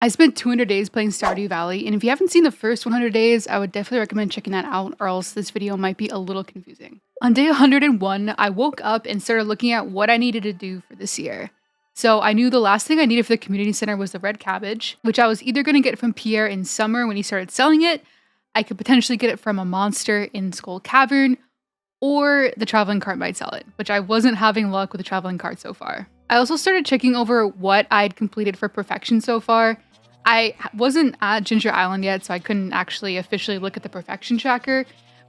I spent 200 days playing Stardew Valley, and if you haven't seen the first 100 days, I would definitely recommend checking that out, or else this video might be a little confusing. On day 101, I woke up and started looking at what I needed to do for this year. So I knew the last thing I needed for the community center was the red cabbage, which I was either going to get from Pierre in summer when he started selling it, I could potentially get it from a monster in Skull Cavern, or the traveling cart might sell it, which I wasn't having luck with the traveling cart so far. I also started checking over what I'd completed for perfection so far. I wasn't at Ginger Island yet, so I couldn't actually officially look at the perfection tracker,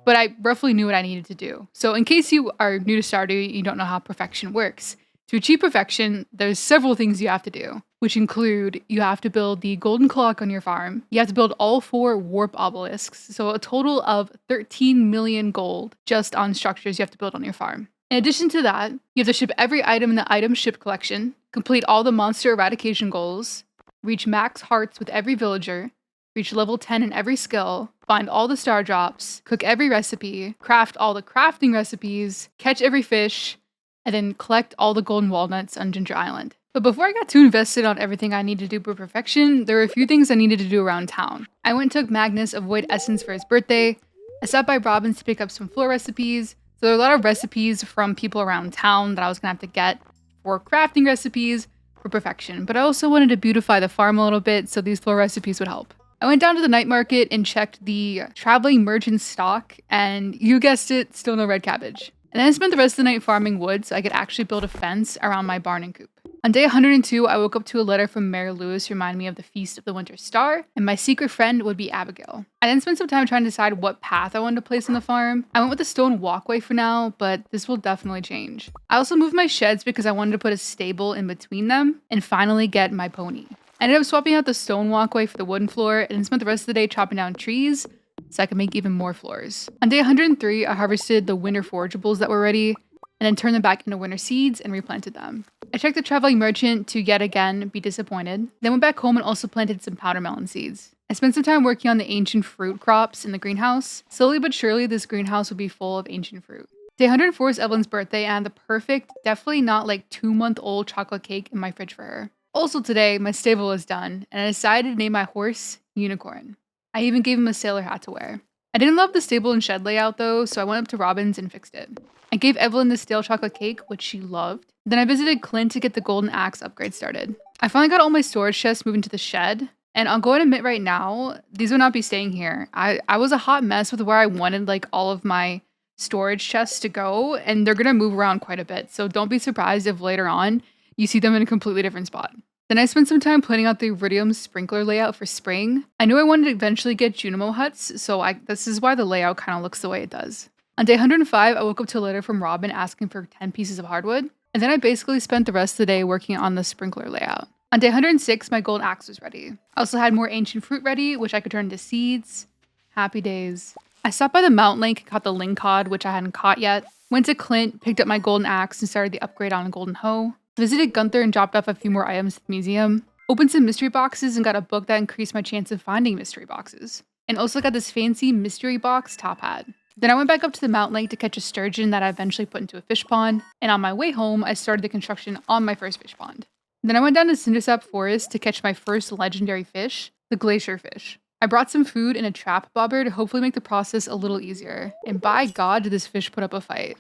but I roughly knew what I needed to do. So in case you are new to Stardew, you don't know how perfection works. To achieve perfection, there's several things you have to do, which include you have to build the golden clock on your farm, you have to build all 4 warp obelisks, so a total of 13 million gold just on structures you have to build on your farm. In addition to that, you have to ship every item in the item ship collection, complete all the monster eradication goals, reach max hearts with every villager, reach level 10 in every skill, find all the star drops, cook every recipe, craft all the crafting recipes, catch every fish, and then collect all the golden walnuts on Ginger Island. But before I got too invested on everything I need to do for perfection, there were a few things I needed to do around town. I went and took Magnus a Void Essence for his birthday. I stopped by Robin's to pick up some floor recipes. So there are a lot of recipes from people around town that I was gonna have to get for crafting recipes for perfection. But I also wanted to beautify the farm a little bit, so these floor recipes would help. I went down to the night market and checked the traveling merchant stock, and you guessed it, still no red cabbage. And then I spent the rest of the night farming wood so I could actually build a fence around my barn and coop. On day 102, I woke up to a letter from Mayor Lewis reminding me of the Feast of the Winter Star, and my secret friend would be Abigail. I then spent some time trying to decide what path I wanted to place on the farm. I went with the stone walkway for now, but this will definitely change. I also moved my sheds because I wanted to put a stable in between them, and finally get my pony. I ended up swapping out the stone walkway for the wooden floor, and then spent the rest of the day chopping down trees, so I could make even more floors. On day 103, I harvested the winter forageables that were ready, and then turned them back into winter seeds and replanted them. I checked the traveling merchant to yet again be disappointed, then went back home and also planted some powder melon seeds. I spent some time working on the ancient fruit crops in the greenhouse. Slowly but surely, this greenhouse will be full of ancient fruit. Day 104 is Evelyn's birthday, and I had the perfect, definitely not like 2-month-old chocolate cake in my fridge for her. Also today, my stable is done, and I decided to name my horse Unicorn. I even gave him a sailor hat to wear. I didn't love the stable and shed layout though, so I went up to Robin's and fixed it. I gave Evelyn the stale chocolate cake, which she loved. Then I visited Clint to get the golden axe upgrade started. I finally got all my storage chests moved into the shed, and I'll go ahead and admit right now, these will not be staying here. I was a hot mess with where I wanted like all of my storage chests to go, and they're gonna move around quite a bit, so don't be surprised if later on you see them in a completely different spot. Then I spent some time planning out the Iridium sprinkler layout for spring. I knew I wanted to eventually get Junimo huts, so this is why the layout kind of looks the way it does. On day 105, I woke up to a letter from Robin asking for 10 pieces of hardwood, and then I basically spent the rest of the day working on the sprinkler layout. On day 106, my golden axe was ready. I also had more ancient fruit ready, which I could turn into seeds. Happy days. I stopped by the Mountain Lake and caught the lingcod, which I hadn't caught yet. Went to Clint, picked up my golden axe, and started the upgrade on a golden hoe. Visited Gunther and dropped off a few more items at the museum. Opened some mystery boxes and got a book that increased my chance of finding mystery boxes. And also got this fancy mystery box top hat. Then I went back up to the mountain lake to catch a sturgeon that I eventually put into a fish pond. And on my way home, I started the construction on my first fish pond. Then I went down to Cindersap Forest to catch my first legendary fish, the glacier fish. I brought some food in a trap bobber to hopefully make the process a little easier. And by God, did this fish put up a fight.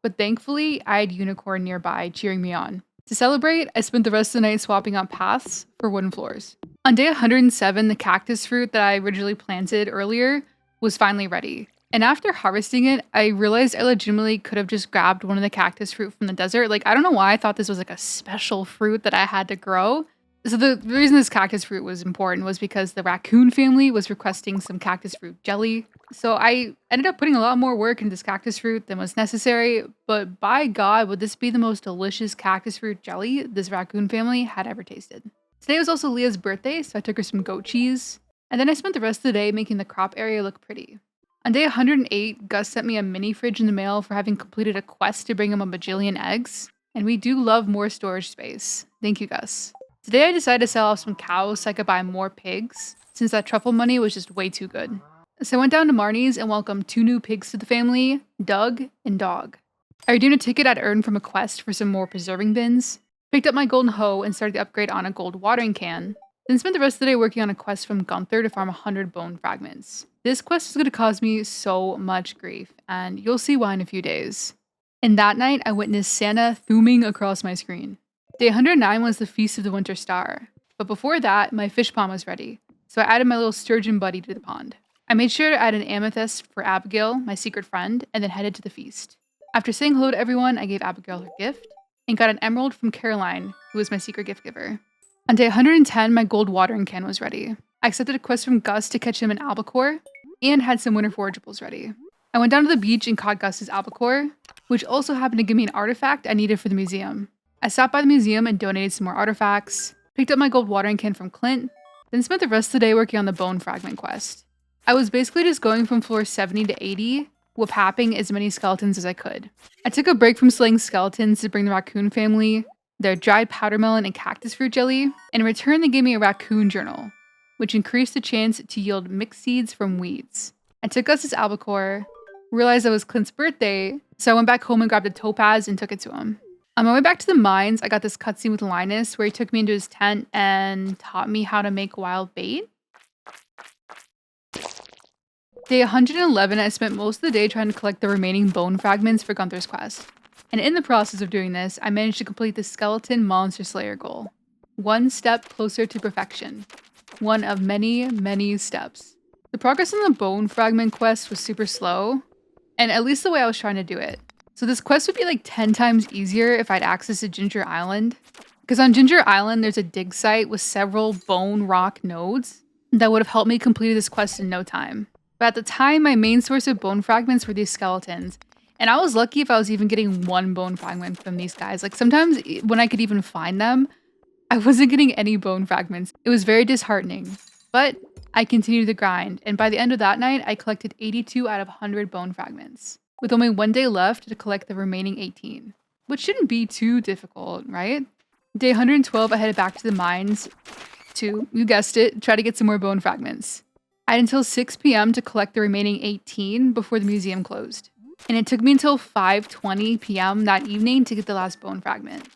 But thankfully, I had Unicorn nearby cheering me on. To celebrate, I spent the rest of the night swapping out paths for wooden floors. On day 107, the cactus fruit that I originally planted earlier was finally ready. And after harvesting it, I realized I legitimately could have just grabbed one of the cactus fruit from the desert. Like, I don't know why I thought this was like a special fruit that I had to grow. So the reason this cactus fruit was important was because the raccoon family was requesting some cactus fruit jelly. So I ended up putting a lot more work into this cactus fruit than was necessary, but by God, would this be the most delicious cactus fruit jelly this raccoon family had ever tasted. Today was also Leah's birthday, so I took her some goat cheese, and then I spent the rest of the day making the crop area look pretty. On day 108, Gus sent me a mini fridge in the mail for having completed a quest to bring him a bajillion eggs, and we do love more storage space. Thank you, Gus. Today I decided to sell off some cows so I could buy more pigs, since that truffle money was just way too good. So I went down to Marnie's and welcomed 2 new pigs to the family, Doug and Dog. I redeemed a ticket I'd earned from a quest for some more preserving bins, picked up my golden hoe and started the upgrade on a gold watering can, then spent the rest of the day working on a quest from Gunther to farm 100 bone fragments. This quest is going to cause me so much grief, and you'll see why in a few days. And that night, I witnessed Santa thooming across my screen. Day 109 was the Feast of the Winter Star, but before that, my fish pond was ready, so I added my little sturgeon buddy to the pond. I made sure to add an amethyst for Abigail, my secret friend, and then headed to the feast. After saying hello to everyone, I gave Abigail her gift, and got an emerald from Caroline, who was my secret gift giver. On day 110, my gold watering can was ready. I accepted a quest from Gus to catch him an albacore, and had some winter forageables ready. I went down to the beach and caught Gus's albacore, which also happened to give me an artifact I needed for the museum. I stopped by the museum and donated some more artifacts, picked up my gold watering can from Clint, then spent the rest of the day working on the bone fragment quest. I was basically just going from floor 70 to 80, whoop-happing as many skeletons as I could. I took a break from slaying skeletons to bring the raccoon family their dried powdermelon and cactus fruit jelly, and in return they gave me a raccoon journal, which increased the chance to yield mixed seeds from weeds. I took Gus's albacore, realized it was Clint's birthday, so I went back home and grabbed a topaz and took it to him. On my way back to the mines, I got this cutscene with Linus where he took me into his tent and taught me how to make wild bait. Day 111, I spent most of the day trying to collect the remaining bone fragments for Gunther's quest. And in the process of doing this, I managed to complete the skeleton monster slayer goal. One step closer to perfection. One of many, many steps. The progress on the bone fragment quest was super slow, and at least the way I was trying to do it. So this quest would be like 10 times easier if I'd access to Ginger Island. Because on Ginger Island, there's a dig site with several bone rock nodes that would have helped me complete this quest in no time. But at the time, my main source of bone fragments were these skeletons. And I was lucky if I was even getting one bone fragment from these guys. Like sometimes when I could even find them, I wasn't getting any bone fragments. It was very disheartening. But I continued the grind, and by the end of that night, I collected 82 out of 100 bone fragments, with only 1 day left to collect the remaining 18, which shouldn't be too difficult, right? Day 112, I headed back to the mines to, you guessed it, try to get some more bone fragments. I had until 6 p.m. to collect the remaining 18 before the museum closed. And it took me until 5:20 p.m. that evening to get the last bone fragment.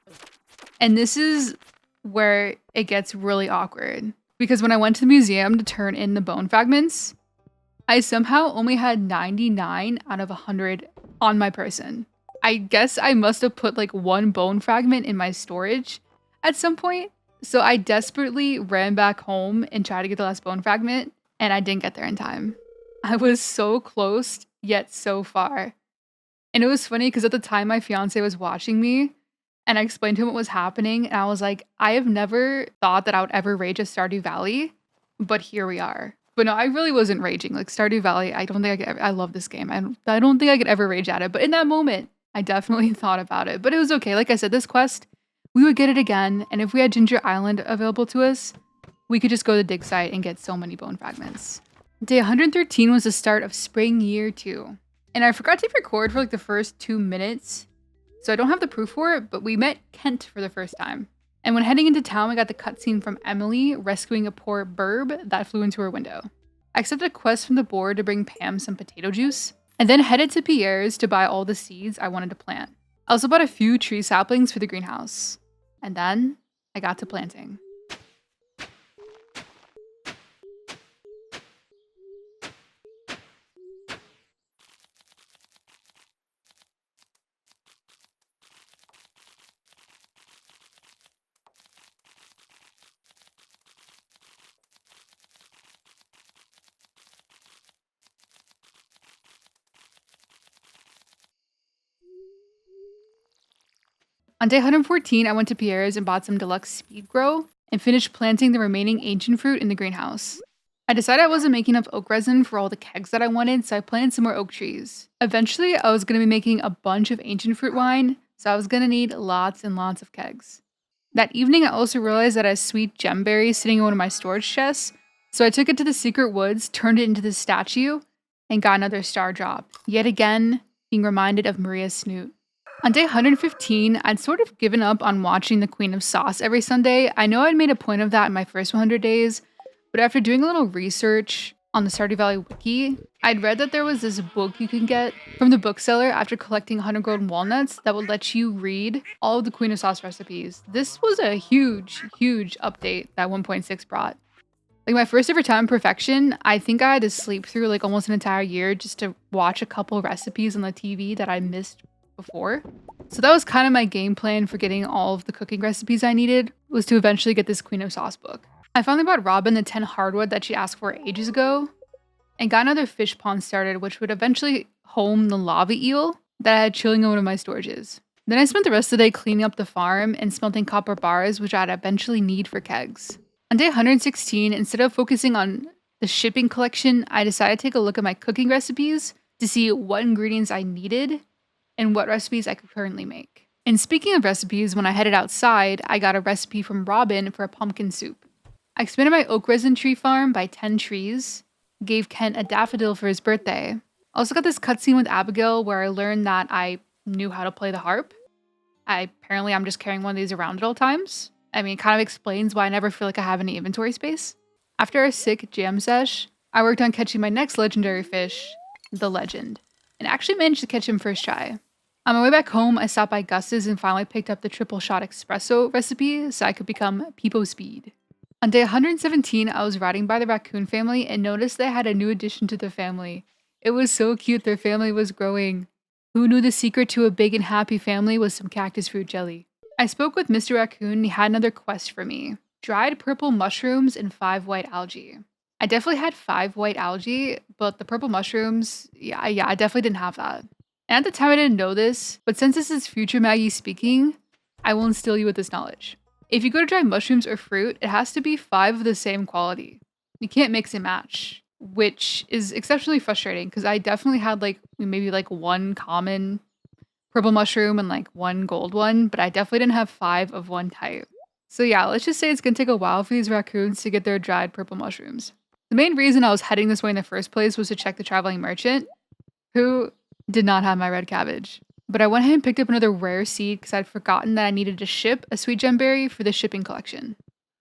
And this is where it gets really awkward. Because when I went to the museum to turn in the bone fragments, I somehow only had 99 out of 100 on my person. I guess I must have put like one bone fragment in my storage at some point. So I desperately ran back home and tried to get the last bone fragment, and I didn't get there in time. I was so close, yet so far. And it was funny because at the time my fiance was watching me, and I explained to him what was happening, and I was like, I have never thought that I would ever rage at Stardew Valley, but here we are. But no, I really wasn't raging. Like Stardew Valley, I don't think I could ever, I love this game. I don't think I could ever rage at it, but in that moment, I definitely thought about it. But it was okay. Like I said, this quest, we would get it again, and if we had Ginger Island available to us, we could just go to the dig site and get so many bone fragments. Day 113 was the start of spring year 2. And I forgot to record for like the first 2 minutes, so I don't have the proof for it, but we met Kent for the first time. And when heading into town, we got the cutscene from Emily rescuing a poor burb that flew into her window. I accepted a quest from the board to bring Pam some potato juice, and then headed to Pierre's to buy all the seeds I wanted to plant. I also bought a few tree saplings for the greenhouse. And then I got to planting. On day 114, I went to Pierre's and bought some deluxe speed grow and finished planting the remaining ancient fruit in the greenhouse. I decided I wasn't making enough oak resin for all the kegs that I wanted, so I planted some more oak trees. Eventually, I was going to be making a bunch of ancient fruit wine, so I was going to need lots and lots of kegs. That evening, I also realized that I had a sweet gemberry sitting in one of my storage chests, so I took it to the secret woods, turned it into this statue, and got another star drop. Yet again, being reminded of Maria's snoot. On day 115, I'd sort of given up on watching the Queen of Sauce every Sunday. I know I'd made a point of that in my first 100 days, but after doing a little research on the Stardew Valley wiki, I'd read that there was this book you can get from the bookseller after collecting 100 golden walnuts that would let you read all of the Queen of Sauce recipes. This was a huge, huge update that 1.6 brought. Like my first ever time perfection, I think I had to sleep through like almost an entire year just to watch a couple recipes on the TV that I missed before. So that was kind of my game plan for getting all of the cooking recipes I needed, was to eventually get this Queen of Sauce book. I finally bought Robin the 10 hardwood that she asked for ages ago, and got another fish pond started, which would eventually home the lava eel that I had chilling in one of my storages. Then I spent the rest of the day cleaning up the farm and smelting copper bars, which I'd eventually need for kegs. On day 116, instead of focusing on the shipping collection, I decided to take a look at my cooking recipes to see what ingredients I needed and what recipes I could currently make. And speaking of recipes, when I headed outside, I got a recipe from Robin for a pumpkin soup. I expanded my oak resin tree farm by 10 trees, gave Kent a daffodil for his birthday. I also got this cutscene with Abigail where I learned that I knew how to play the harp. Apparently I'm just carrying one of these around at all times. I mean, it kind of explains why I never feel like I have any inventory space. After a sick jam sesh, I worked on catching my next legendary fish, the Legend, and actually managed to catch him first try. On my way back home, I stopped by Gus's and finally picked up the triple shot espresso recipe so I could become Peepo Speed. On day 117, I was riding by the raccoon family and noticed they had a new addition to their family. It was so cute, their family was growing. Who knew the secret to a big and happy family was some cactus fruit jelly? I spoke with Mr. Raccoon and he had another quest for me. Dried purple mushrooms and 5 white algae. I definitely had 5 white algae, but the purple mushrooms, yeah, I definitely didn't have that. And at the time I didn't know this, but since this is future Maggie speaking, I will instill you with this knowledge. If you go to dry mushrooms or fruit, it has to be 5 of the same quality. You can't mix and match, which is exceptionally frustrating because I definitely had maybe one common purple mushroom and like one gold one, but I definitely didn't have 5 of one type. So yeah, let's just say it's gonna take a while for these raccoons to get their dried purple mushrooms. The main reason I was heading this way in the first place was to check the traveling merchant, who did not have my red cabbage. But I went ahead and picked up another rare seed because I'd forgotten that I needed to ship a sweet gemberry for the shipping collection.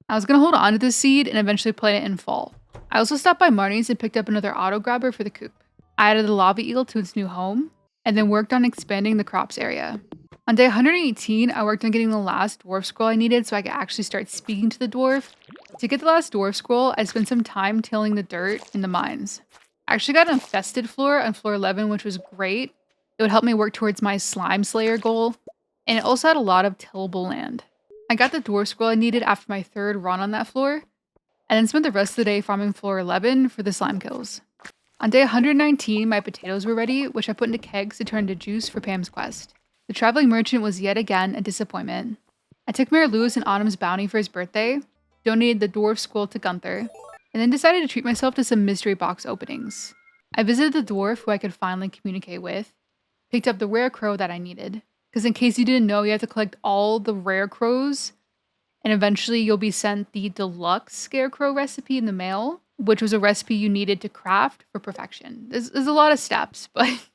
I was going to hold on to this seed and eventually plant it in fall. I also stopped by Marnie's and picked up another auto grabber for the coop. I added the lava eel to its new home, and then worked on expanding the crops area. On day 118, I worked on getting the last dwarf scroll I needed so I could actually start speaking to the dwarf. To get the last dwarf scroll, I spent some time tilling the dirt in the mines. I actually got an infested floor on floor 11, which was great. It would help me work towards my slime slayer goal, and it also had a lot of tillable land. I got the dwarf scroll I needed after my 3rd run on that floor, and then spent the rest of the day farming floor 11 for the slime kills. On day 119, my potatoes were ready, which I put into kegs to turn into juice for Pam's quest. The traveling merchant was yet again a disappointment. I took Mayor Lewis and Autumn's bounty for his birthday, donated the dwarf scroll to Gunther, and then decided to treat myself to some mystery box openings. I visited the dwarf who I could finally communicate with, picked up the rare crow that I needed, because in case you didn't know, you have to collect all the rare crows, and eventually you'll be sent the deluxe scarecrow recipe in the mail, which was a recipe you needed to craft for perfection. There's a lot of steps, but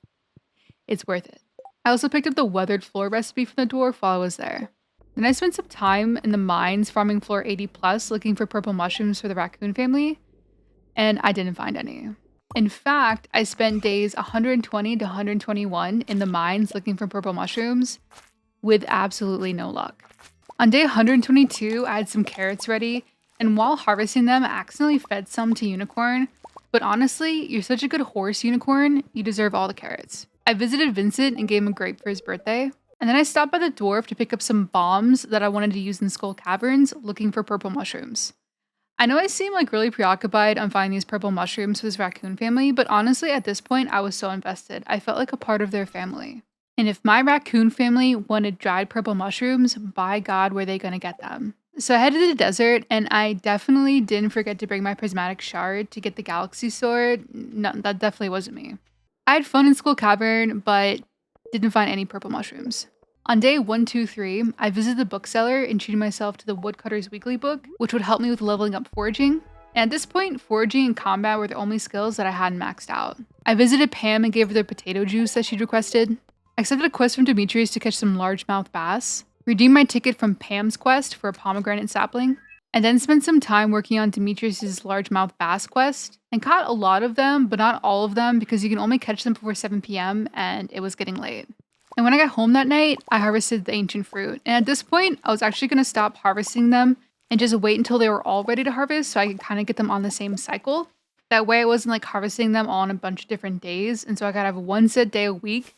it's worth it. I also picked up the weathered floor recipe from the dwarf while I was there. Then I spent some time in the mines farming floor 80 plus looking for purple mushrooms for the raccoon family, and I didn't find any. In fact, I spent days 120 to 121 in the mines looking for purple mushrooms with absolutely no luck. On day 122, I had some carrots ready, and while harvesting them, I accidentally fed some to Unicorn. But honestly, you're such a good horse, Unicorn, you deserve all the carrots. I visited Vincent and gave him a grape for his birthday, and then I stopped by the dwarf to pick up some bombs that I wanted to use in Skull Caverns looking for purple mushrooms. I know I seem really preoccupied on finding these purple mushrooms for this raccoon family, but honestly at this point I was so invested. I felt like a part of their family. And if my raccoon family wanted dried purple mushrooms, by God, were they gonna get them. So I headed to the desert, and I definitely didn't forget to bring my prismatic shard to get the galaxy sword. No, that definitely wasn't me. I had fun in Skull Cavern, but didn't find any purple mushrooms. On day 123, I visited the bookseller and treated myself to the Woodcutter's Weekly book, which would help me with leveling up foraging. And at this point, foraging and combat were the only skills that I hadn't maxed out. I visited Pam and gave her the potato juice that she'd requested. I accepted a quest from Demetrius to catch some largemouth bass, redeemed my ticket from Pam's quest for a pomegranate sapling, and then spent some time working on Demetrius's largemouth bass quest, and caught a lot of them, but not all of them because you can only catch them before 7 p.m. and it was getting late. And when I got home that night, I harvested the ancient fruit, and at this point, I was actually going to stop harvesting them and just wait until they were all ready to harvest so I could kind of get them on the same cycle. That way I wasn't like harvesting them all on a bunch of different days, and so I could have one set day a week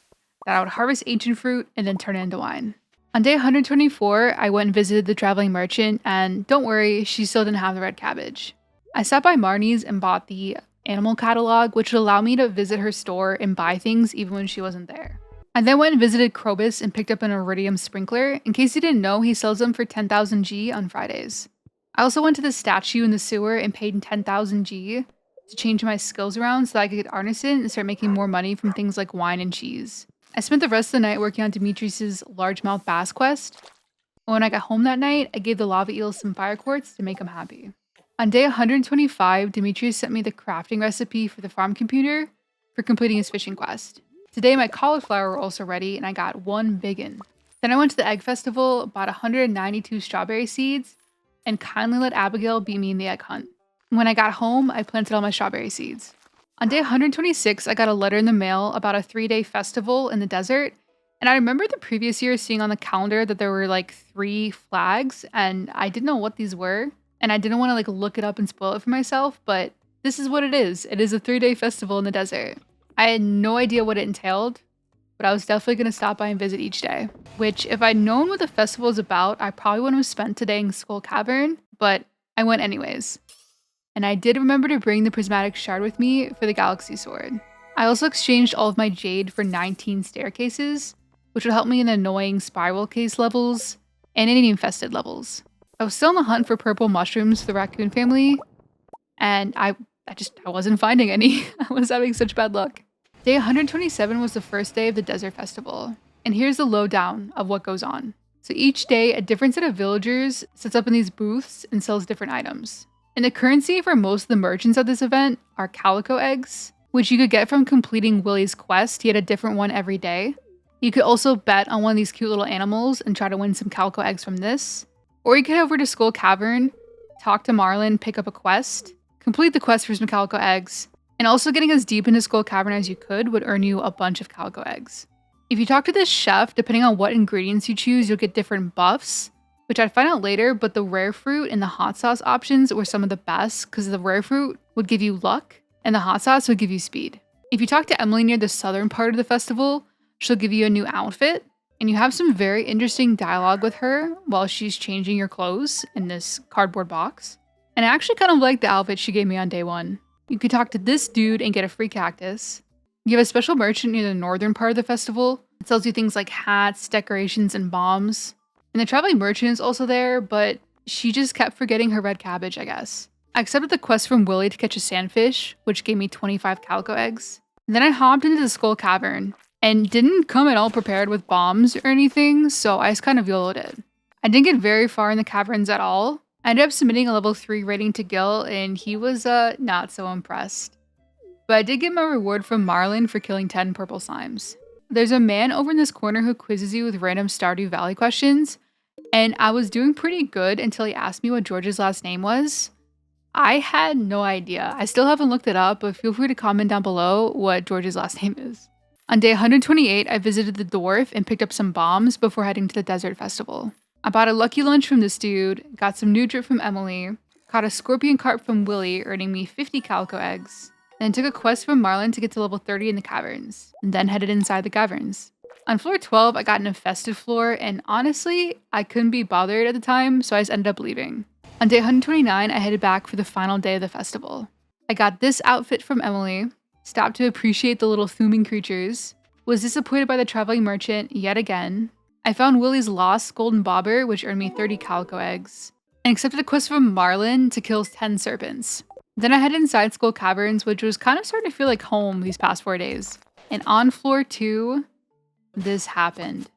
that I would harvest ancient fruit and then turn it into wine. On day 124, I went and visited the traveling merchant, and don't worry, she still didn't have the red cabbage. I stopped by Marnie's and bought the animal catalog, which would allow me to visit her store and buy things even when she wasn't there. I then went and visited Krobus and picked up an iridium sprinkler. In case you didn't know, he sells them for 10,000 G on Fridays. I also went to the statue in the sewer and paid 10,000 G to change my skills around so that I could get Arneson and start making more money from things like wine and cheese. I spent the rest of the night working on Demetrius's largemouth bass quest. When I got home that night, I gave the lava eels some fire quartz to make them happy. On day 125, Demetrius sent me the crafting recipe for the farm computer for completing his fishing quest. Today my cauliflower were also ready and I got one biggin. Then I went to the egg festival, bought 192 strawberry seeds, and kindly let Abigail beat me in the egg hunt. When I got home, I planted all my strawberry seeds. On day 126, I got a letter in the mail about a 3-day festival in the desert, and I remember the previous year seeing on the calendar that there were like 3 flags, and I didn't know what these were, and I didn't want to like look it up and spoil it for myself, but this is what it is. It is a 3-day festival in the desert. I had no idea what it entailed, but I was definitely going to stop by and visit each day, which if I'd known what the festival was about, I probably wouldn't have spent today in Skull Cavern, but I went anyways. And I did remember to bring the prismatic shard with me for the galaxy sword. I also exchanged all of my jade for 19 staircases, which would help me in the annoying spiral case levels and any infested levels. I was still on the hunt for purple mushrooms for the raccoon family, and I wasn't finding any. I was having such bad luck. Day 127 was the first day of the desert festival, and here's the lowdown of what goes on. So each day, a different set of villagers sets up in these booths and sells different items. And the currency for most of the merchants at this event are calico eggs, which you could get from completing Willie's quest. He had a different one every day. You could also bet on one of these cute little animals and try to win some calico eggs from this. Or you could head over to Skull Cavern, talk to Marlin, pick up a quest, complete the quest for some calico eggs, and also getting as deep into Skull Cavern as you could would earn you a bunch of calico eggs. If you talk to this chef, depending on what ingredients you choose, you'll get different buffs, which I'd find out later, but the rare fruit and the hot sauce options were some of the best because the rare fruit would give you luck and the hot sauce would give you speed. If you talk to Emily near the southern part of the festival, she'll give you a new outfit, and you have some very interesting dialogue with her while she's changing your clothes in this cardboard box. And I actually kind of like the outfit she gave me on day 1. You could talk to this dude and get a free cactus. You have a special merchant near the northern part of the festival. It sells you things like hats, decorations, and bombs. And the traveling merchant is also there, but she just kept forgetting her red cabbage, I guess. I accepted the quest from Willie to catch a sandfish, which gave me 25 calico eggs. And then I hopped into the Skull Cavern and didn't come at all prepared with bombs or anything, so I just kind of YOLO'd it. I didn't get very far in the caverns at all. I ended up submitting a level 3 rating to Gil, and he was not so impressed. But I did get my reward from Marlin for killing 10 purple slimes. There's a man over in this corner who quizzes you with random Stardew Valley questions, and I was doing pretty good until he asked me what George's last name was. I had no idea. I still haven't looked it up, but feel free to comment down below what George's last name is. On day 128, I visited the dwarf and picked up some bombs before heading to the desert festival. I bought a lucky lunch from this dude, got some new drip from Emily, caught a scorpion carp from Willie, earning me 50 calico eggs, then took a quest from Marlin to get to level 30 in the caverns, and then headed inside the caverns. On floor 12, I got an infested floor, and honestly, I couldn't be bothered at the time, so I just ended up leaving. On day 129, I headed back for the final day of the festival. I got this outfit from Emily, stopped to appreciate the little thuming creatures, Was disappointed by the traveling merchant yet again. I found Willie's lost golden bobber, which earned me 30 calico eggs, and accepted a quest from Marlin to kill 10 serpents. Then I headed inside Skull Caverns, which was kind of starting to feel like home these past 4 days. And on floor 2, this happened.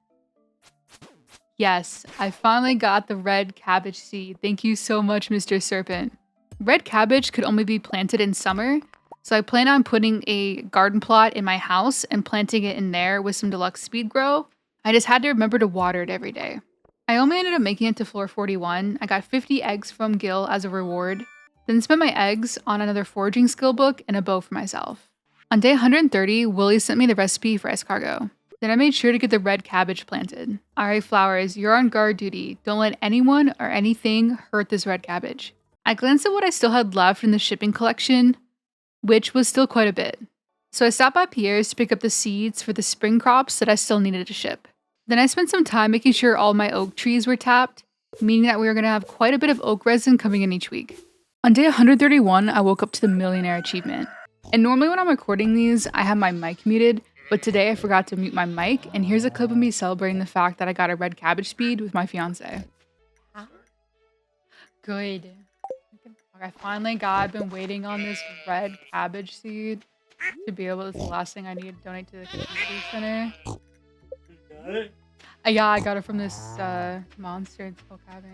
Yes, I finally got the red cabbage seed. Thank you so much, Mr. Serpent. Red cabbage could only be planted in summer, so I plan on putting a garden plot in my house and planting it in there with some deluxe speed grow. I just had to remember to water it every day. I only ended up making it to floor 41. I got 50 eggs from Gil as a reward, then spent my eggs on another foraging skill book and a bow for myself. On day 130, Willie sent me the recipe for escargot. Then I made sure to get the red cabbage planted. Alright, flowers, you're on guard duty. Don't let anyone or anything hurt this red cabbage. I glanced at what I still had left in the shipping collection, which was still quite a bit. So I stopped by Pierre's to pick up the seeds for the spring crops that I still needed to ship. Then I spent some time making sure all my oak trees were tapped, meaning that we were going to have quite a bit of oak resin coming in each week. On day 131, I woke up to the millionaire achievement. And normally when I'm recording these, I have my mic muted, but today I forgot to mute my mic, and here's a clip of me celebrating the fact that I got a red cabbage seed with my fiance. Good. I finally got, I've been waiting on this red cabbage seed to be able, it's the last thing I need to donate to the community center. Yeah, I got it from this monster in Skull Cavern.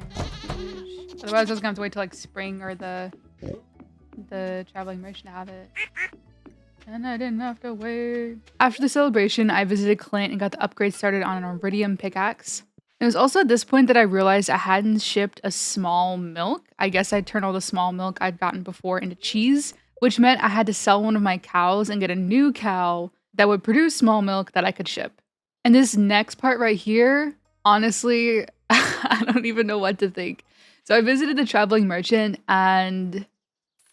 Otherwise I was gonna have to wait till like spring or the traveling merchant to have it. And I didn't have to wait. After the celebration, I visited Clint and got the upgrade started on an iridium pickaxe. It was also at this point that I realized I hadn't shipped a small milk. I guess I'd turned all the small milk I'd gotten before into cheese, which meant I had to sell one of my cows and get a new cow that would produce small milk that I could ship. And this next part right here, honestly, I don't even know what to think. So I visited the traveling merchant and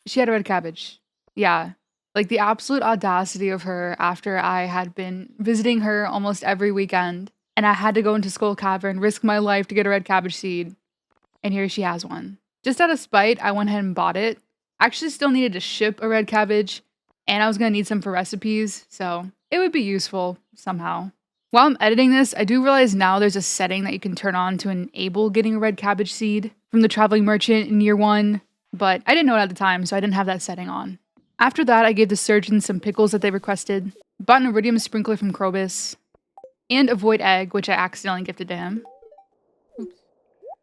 she had a red cabbage. Yeah, like the absolute audacity of her after I had been visiting her almost every weekend. And I had to go into Skull Cavern, risk my life to get a red cabbage seed. And here she has one. Just out of spite, I went ahead and bought it. Actually still needed to ship a red cabbage, and I was going to need some for recipes, so it would be useful somehow. While I'm editing this, I do realize now there's a setting that you can turn on to enable getting a red cabbage seed from the traveling merchant in year 1, but I didn't know it at the time, so I didn't have that setting on. After that, I gave the surgeons some pickles that they requested, bought an iridium sprinkler from Krobus, and a void egg, which I accidentally gifted to him. Oops.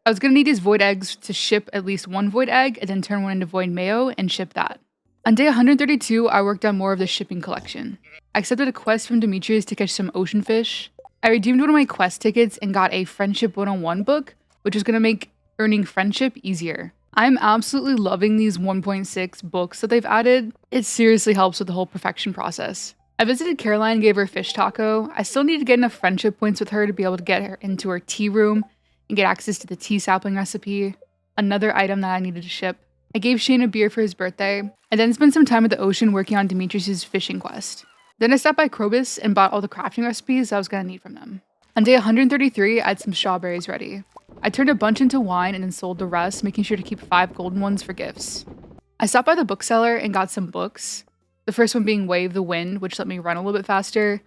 I was going to need these void eggs to ship at least one void egg and then turn one into void mayo and ship that. On day 132, I worked on more of the shipping collection. I accepted a quest from Demetrius to catch some ocean fish. I redeemed one of my quest tickets and got a Friendship 101 book, which is going to make earning friendship easier. I'm absolutely loving these 1.6 books that they've added. It seriously helps with the whole perfection process. I visited Caroline and gave her a fish taco. I still need to get enough friendship points with her to be able to get her into her tea room and get access to the tea sapling recipe, another item that I needed to ship. I gave Shane a beer for his birthday. I then spent some time at the ocean working on Demetrius' fishing quest. Then I stopped by Krobus and bought all the crafting recipes I was going to need from them. On day 133, I had some strawberries ready. I turned a bunch into wine and then sold the rest, making sure to keep 5 golden ones for gifts. I stopped by the bookseller and got some books. The first one being Wave the Wind, which let me run a little bit faster.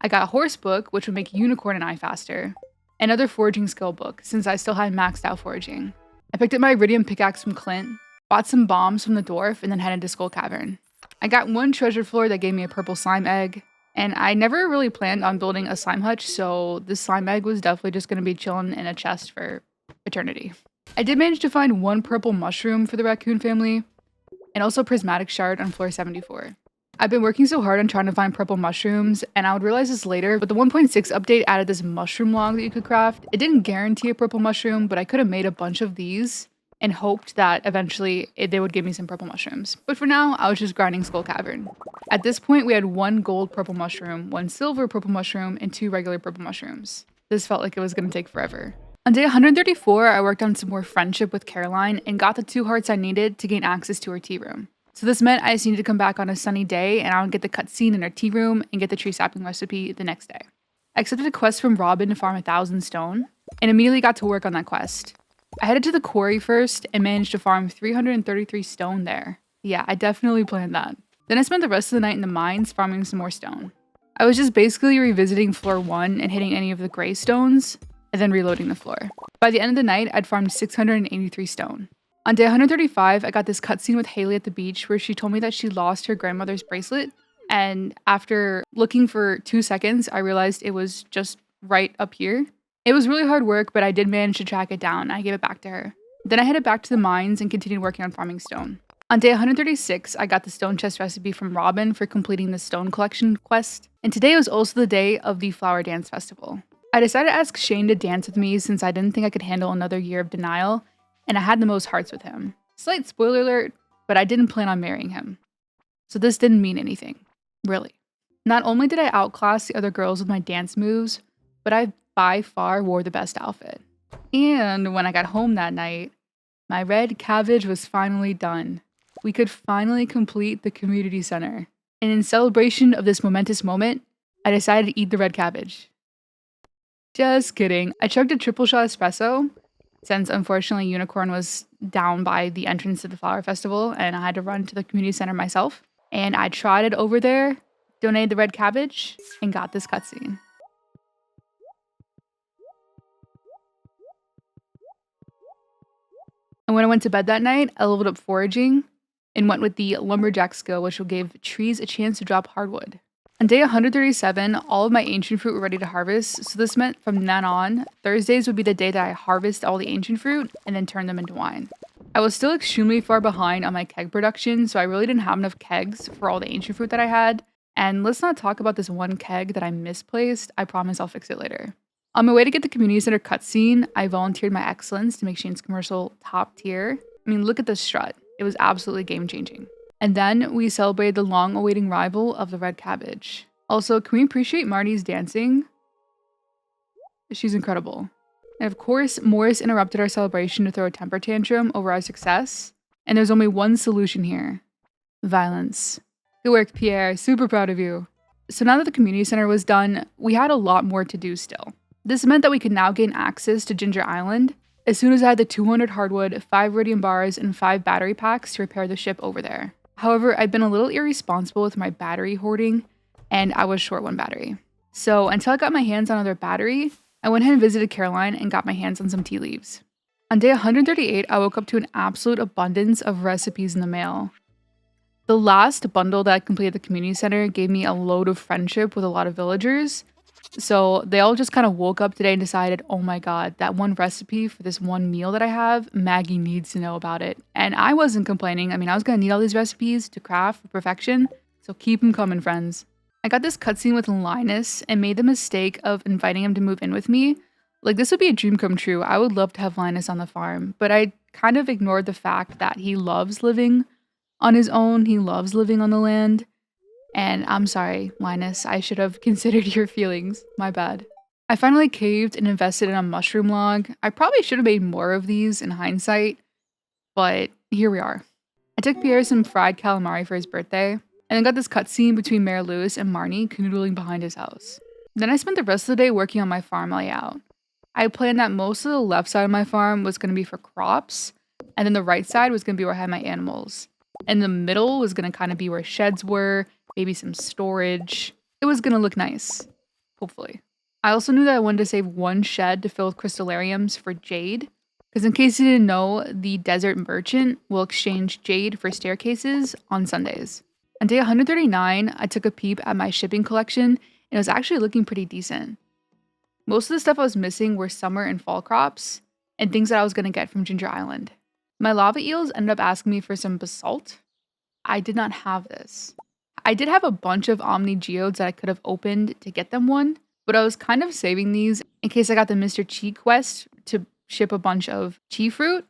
I got a horse book, which would make Unicorn and I faster. Another foraging skill book, since I still had maxed out foraging. I picked up my iridium pickaxe from Clint, bought some bombs from the dwarf, and then headed to Skull Cavern. I got one treasure floor that gave me a purple slime egg, and I never really planned on building a slime hutch, so this slime egg was definitely just going to be chilling in a chest for eternity. I did manage to find one purple mushroom for the raccoon family, and also prismatic shard on floor 74. I've been working so hard on trying to find purple mushrooms, and I would realize this later, but the 1.6 update added this mushroom log that you could craft. It didn't guarantee a purple mushroom, but I could have made a bunch of these and hoped that eventually they would give me some purple mushrooms. But for now, I was just grinding Skull Cavern. At this point, we had 1 gold purple mushroom, 1 silver purple mushroom, and 2 regular purple mushrooms. This felt like it was going to take forever. On day 134, I worked on some more friendship with Caroline and got the 2 hearts I needed to gain access to her tea room. So this meant I just needed to come back on a sunny day and I would get the cutscene in her tea room and get the tree sapping recipe the next day. I accepted a quest from Robin to farm 1,000 stone and immediately got to work on that quest. I headed to the quarry first and managed to farm 333 stone there. Yeah, I definitely planned that. Then I spent the rest of the night in the mines farming some more stone. I was just basically revisiting floor 1 and hitting any of the gray stones, and then reloading the floor. By the end of the night, I'd farmed 683 stone. On day 135, I got this cutscene with Haley at the beach where she told me that she lost her grandmother's bracelet, and after looking for 2 seconds, I realized it was just right up here. It was really hard work, but I did manage to track it down. I gave it back to her. Then I headed back to the mines and continued working on farming stone. On day 136, I got the stone chest recipe from Robin for completing the stone collection quest, and today was also the day of the flower dance festival. I decided to ask Shane to dance with me since I didn't think I could handle another year of denial, and I had the most hearts with him. Slight spoiler alert, but I didn't plan on marrying him. So this didn't mean anything, really. Not only did I outclass the other girls with my dance moves, but I by far wore the best outfit. And when I got home that night, my red cabbage was finally done. We could finally complete the community center. And in celebration of this momentous moment, I decided to eat the red cabbage. Just kidding. I chugged a triple shot espresso, since unfortunately Unicorn was down by the entrance to the flower festival and I had to run to the community center myself. And I trotted over there, donated the red cabbage, and got this cutscene. And when I went to bed that night, I leveled up foraging and went with the lumberjack skill, which will give trees a chance to drop hardwood. On day 137, all of my ancient fruit were ready to harvest, so this meant from then on, Thursdays would be the day that I harvest all the ancient fruit and then turn them into wine. I was still extremely far behind on my keg production, so I really didn't have enough kegs for all the ancient fruit that I had. And let's not talk about this one keg that I misplaced. I promise I'll fix it later. On my way to get the community center cutscene, I volunteered my excellence to make Shane's commercial top tier. I mean, look at this strut. It was absolutely game-changing. And then we celebrated the long-awaiting arrival of the red cabbage. Also, can we appreciate Marty's dancing? She's incredible. And of course, Morris interrupted our celebration to throw a temper tantrum over our success. And there's only one solution here. Violence. Good work, Pierre. Super proud of you. So now that the community center was done, we had a lot more to do still. This meant that we could now gain access to Ginger Island as soon as I had the 200 hardwood, 5 radium bars, and 5 battery packs to repair the ship over there. However, I'd been a little irresponsible with my battery hoarding, and I was short 1 battery. So until I got my hands on another battery, I went ahead and visited Caroline and got my hands on some tea leaves. On day 138, I woke up to an absolute abundance of recipes in the mail. The last bundle that I completed at the community center gave me a load of friendship with a lot of villagers. So they all just kind of woke up today and decided, oh my god, that one recipe for this one meal that I have, Maggie needs to know about it. And I wasn't complaining. I mean, I was going to need all these recipes to craft for perfection. So keep them coming, friends. I got this cutscene with Linus and made the mistake of inviting him to move in with me. Like, this would be a dream come true. I would love to have Linus on the farm. But I kind of ignored the fact that he loves living on his own. He loves living on the land. And I'm sorry, Linus, I should have considered your feelings. My bad. I finally caved and invested in a mushroom log. I probably should have made more of these in hindsight, but here we are. I took Pierre some fried calamari for his birthday, and then got this cutscene between Mayor Lewis and Marnie canoodling behind his house. Then I spent the rest of the day working on my farm layout. I planned that most of the left side of my farm was going to be for crops, and then the right side was going to be where I had my animals. And the middle was going to kind of be where sheds were, maybe some storage. It was going to look nice, hopefully. I also knew that I wanted to save 1 shed to fill with crystallariums for jade, because in case you didn't know, the desert merchant will exchange jade for staircases on Sundays. On day 139, I took a peep at my shipping collection, and it was actually looking pretty decent. Most of the stuff I was missing were summer and fall crops, and things that I was going to get from Ginger Island. My lava eels ended up asking me for some basalt. I did not have this. I did have a bunch of Omni Geodes that I could have opened to get them one, but I was kind of saving these in case I got the Mr. Chi quest to ship a bunch of chi fruit.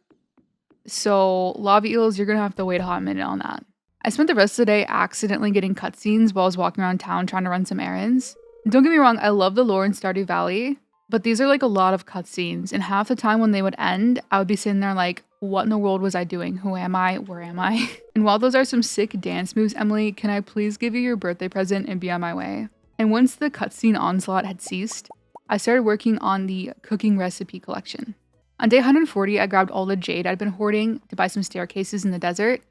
So lava eels, you're going to have to wait a hot minute on that. I spent the rest of the day accidentally getting cutscenes while I was walking around town trying to run some errands. Don't get me wrong, I love the lore in Stardew Valley, but these are like a lot of cutscenes, and half the time when they would end, I would be sitting there like, what in the world was I doing? Who am I? Where am I? And while those are some sick dance moves, Emily, can I please give you your birthday present and be on my way? And once the cutscene onslaught had ceased, I started working on the cooking recipe collection. On day 140, I grabbed all the jade I'd been hoarding to buy some staircases in the desert,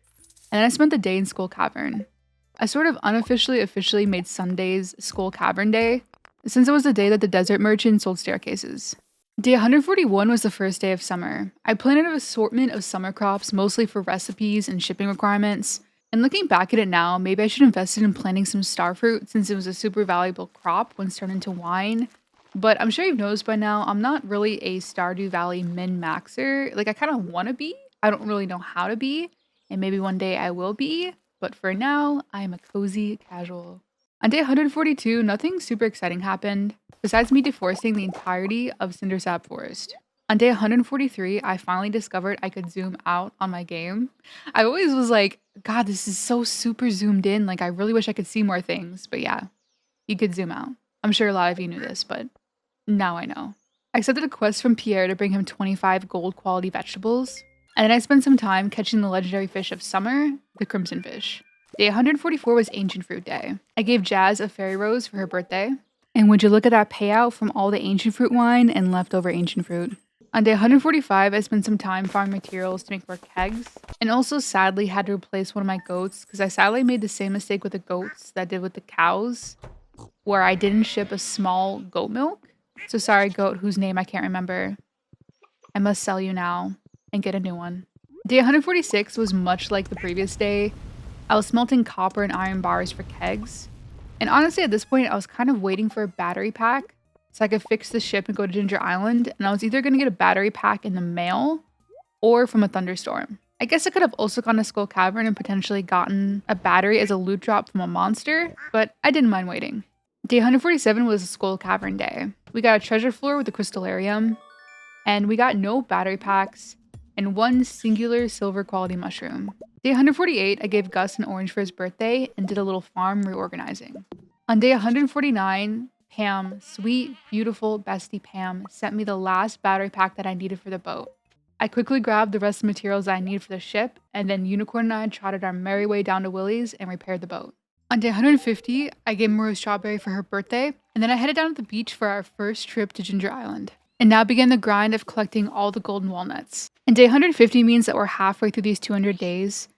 and then I spent the day in Skull Cavern. I sort of officially made Sundays Skull Cavern Day, since it was the day that the desert merchant sold staircases. Day 141 was the first day of summer. I planted an assortment of summer crops, mostly for recipes and shipping requirements. And looking back at it now, maybe I should invest in planting some starfruit since it was a super valuable crop when turned into wine. But I'm sure you've noticed by now, I'm not really a Stardew Valley min-maxer. Like, I kind of want to be. I don't really know how to be. And maybe one day I will be. But for now, I am a cozy casual. On day 142, nothing super exciting happened, besides me deforesting the entirety of Cindersap Forest. On day 143, I finally discovered I could zoom out on my game. I always was like, God, this is so super zoomed in. Like, I really wish I could see more things. But yeah, you could zoom out. I'm sure a lot of you knew this, but now I know. I accepted a quest from Pierre to bring him 25 gold quality vegetables. And then I spent some time catching the legendary fish of summer, the crimson fish. Day 144 was Ancient Fruit Day. I gave Jazz a fairy rose for her birthday. And would you look at that payout from all the ancient fruit wine and leftover ancient fruit. On day 145, I spent some time farming materials to make more kegs. And also sadly had to replace one of my goats because I sadly made the same mistake with the goats that I did with the cows, where I didn't ship a small goat milk. So sorry, goat, whose name I can't remember. I must sell you now and get a new one. Day 146 was much like the previous day. I was smelting copper and iron bars for kegs. And honestly, at this point, I was kind of waiting for a battery pack so I could fix the ship and go to Ginger Island. And I was either going to get a battery pack in the mail or from a thunderstorm. I guess I could have also gone to Skull Cavern and potentially gotten a battery as a loot drop from a monster, but I didn't mind waiting. Day 147 was Skull Cavern Day. We got a treasure floor with a crystallarium, and we got no battery packs and one singular silver quality mushroom. Day 148, I gave Gus an orange for his birthday and did a little farm reorganizing. On day 149, Pam, sweet, beautiful bestie Pam, sent me the last battery pack that I needed for the boat. I quickly grabbed the rest of the materials that I needed for the ship, and then Unicorn and I trotted our merry way down to Willie's and repaired the boat. On day 150, I gave Maru a strawberry for her birthday, and then I headed down to the beach for our first trip to Ginger Island. And now began the grind of collecting all the golden walnuts. And day 150 means that we're halfway through these 200 days.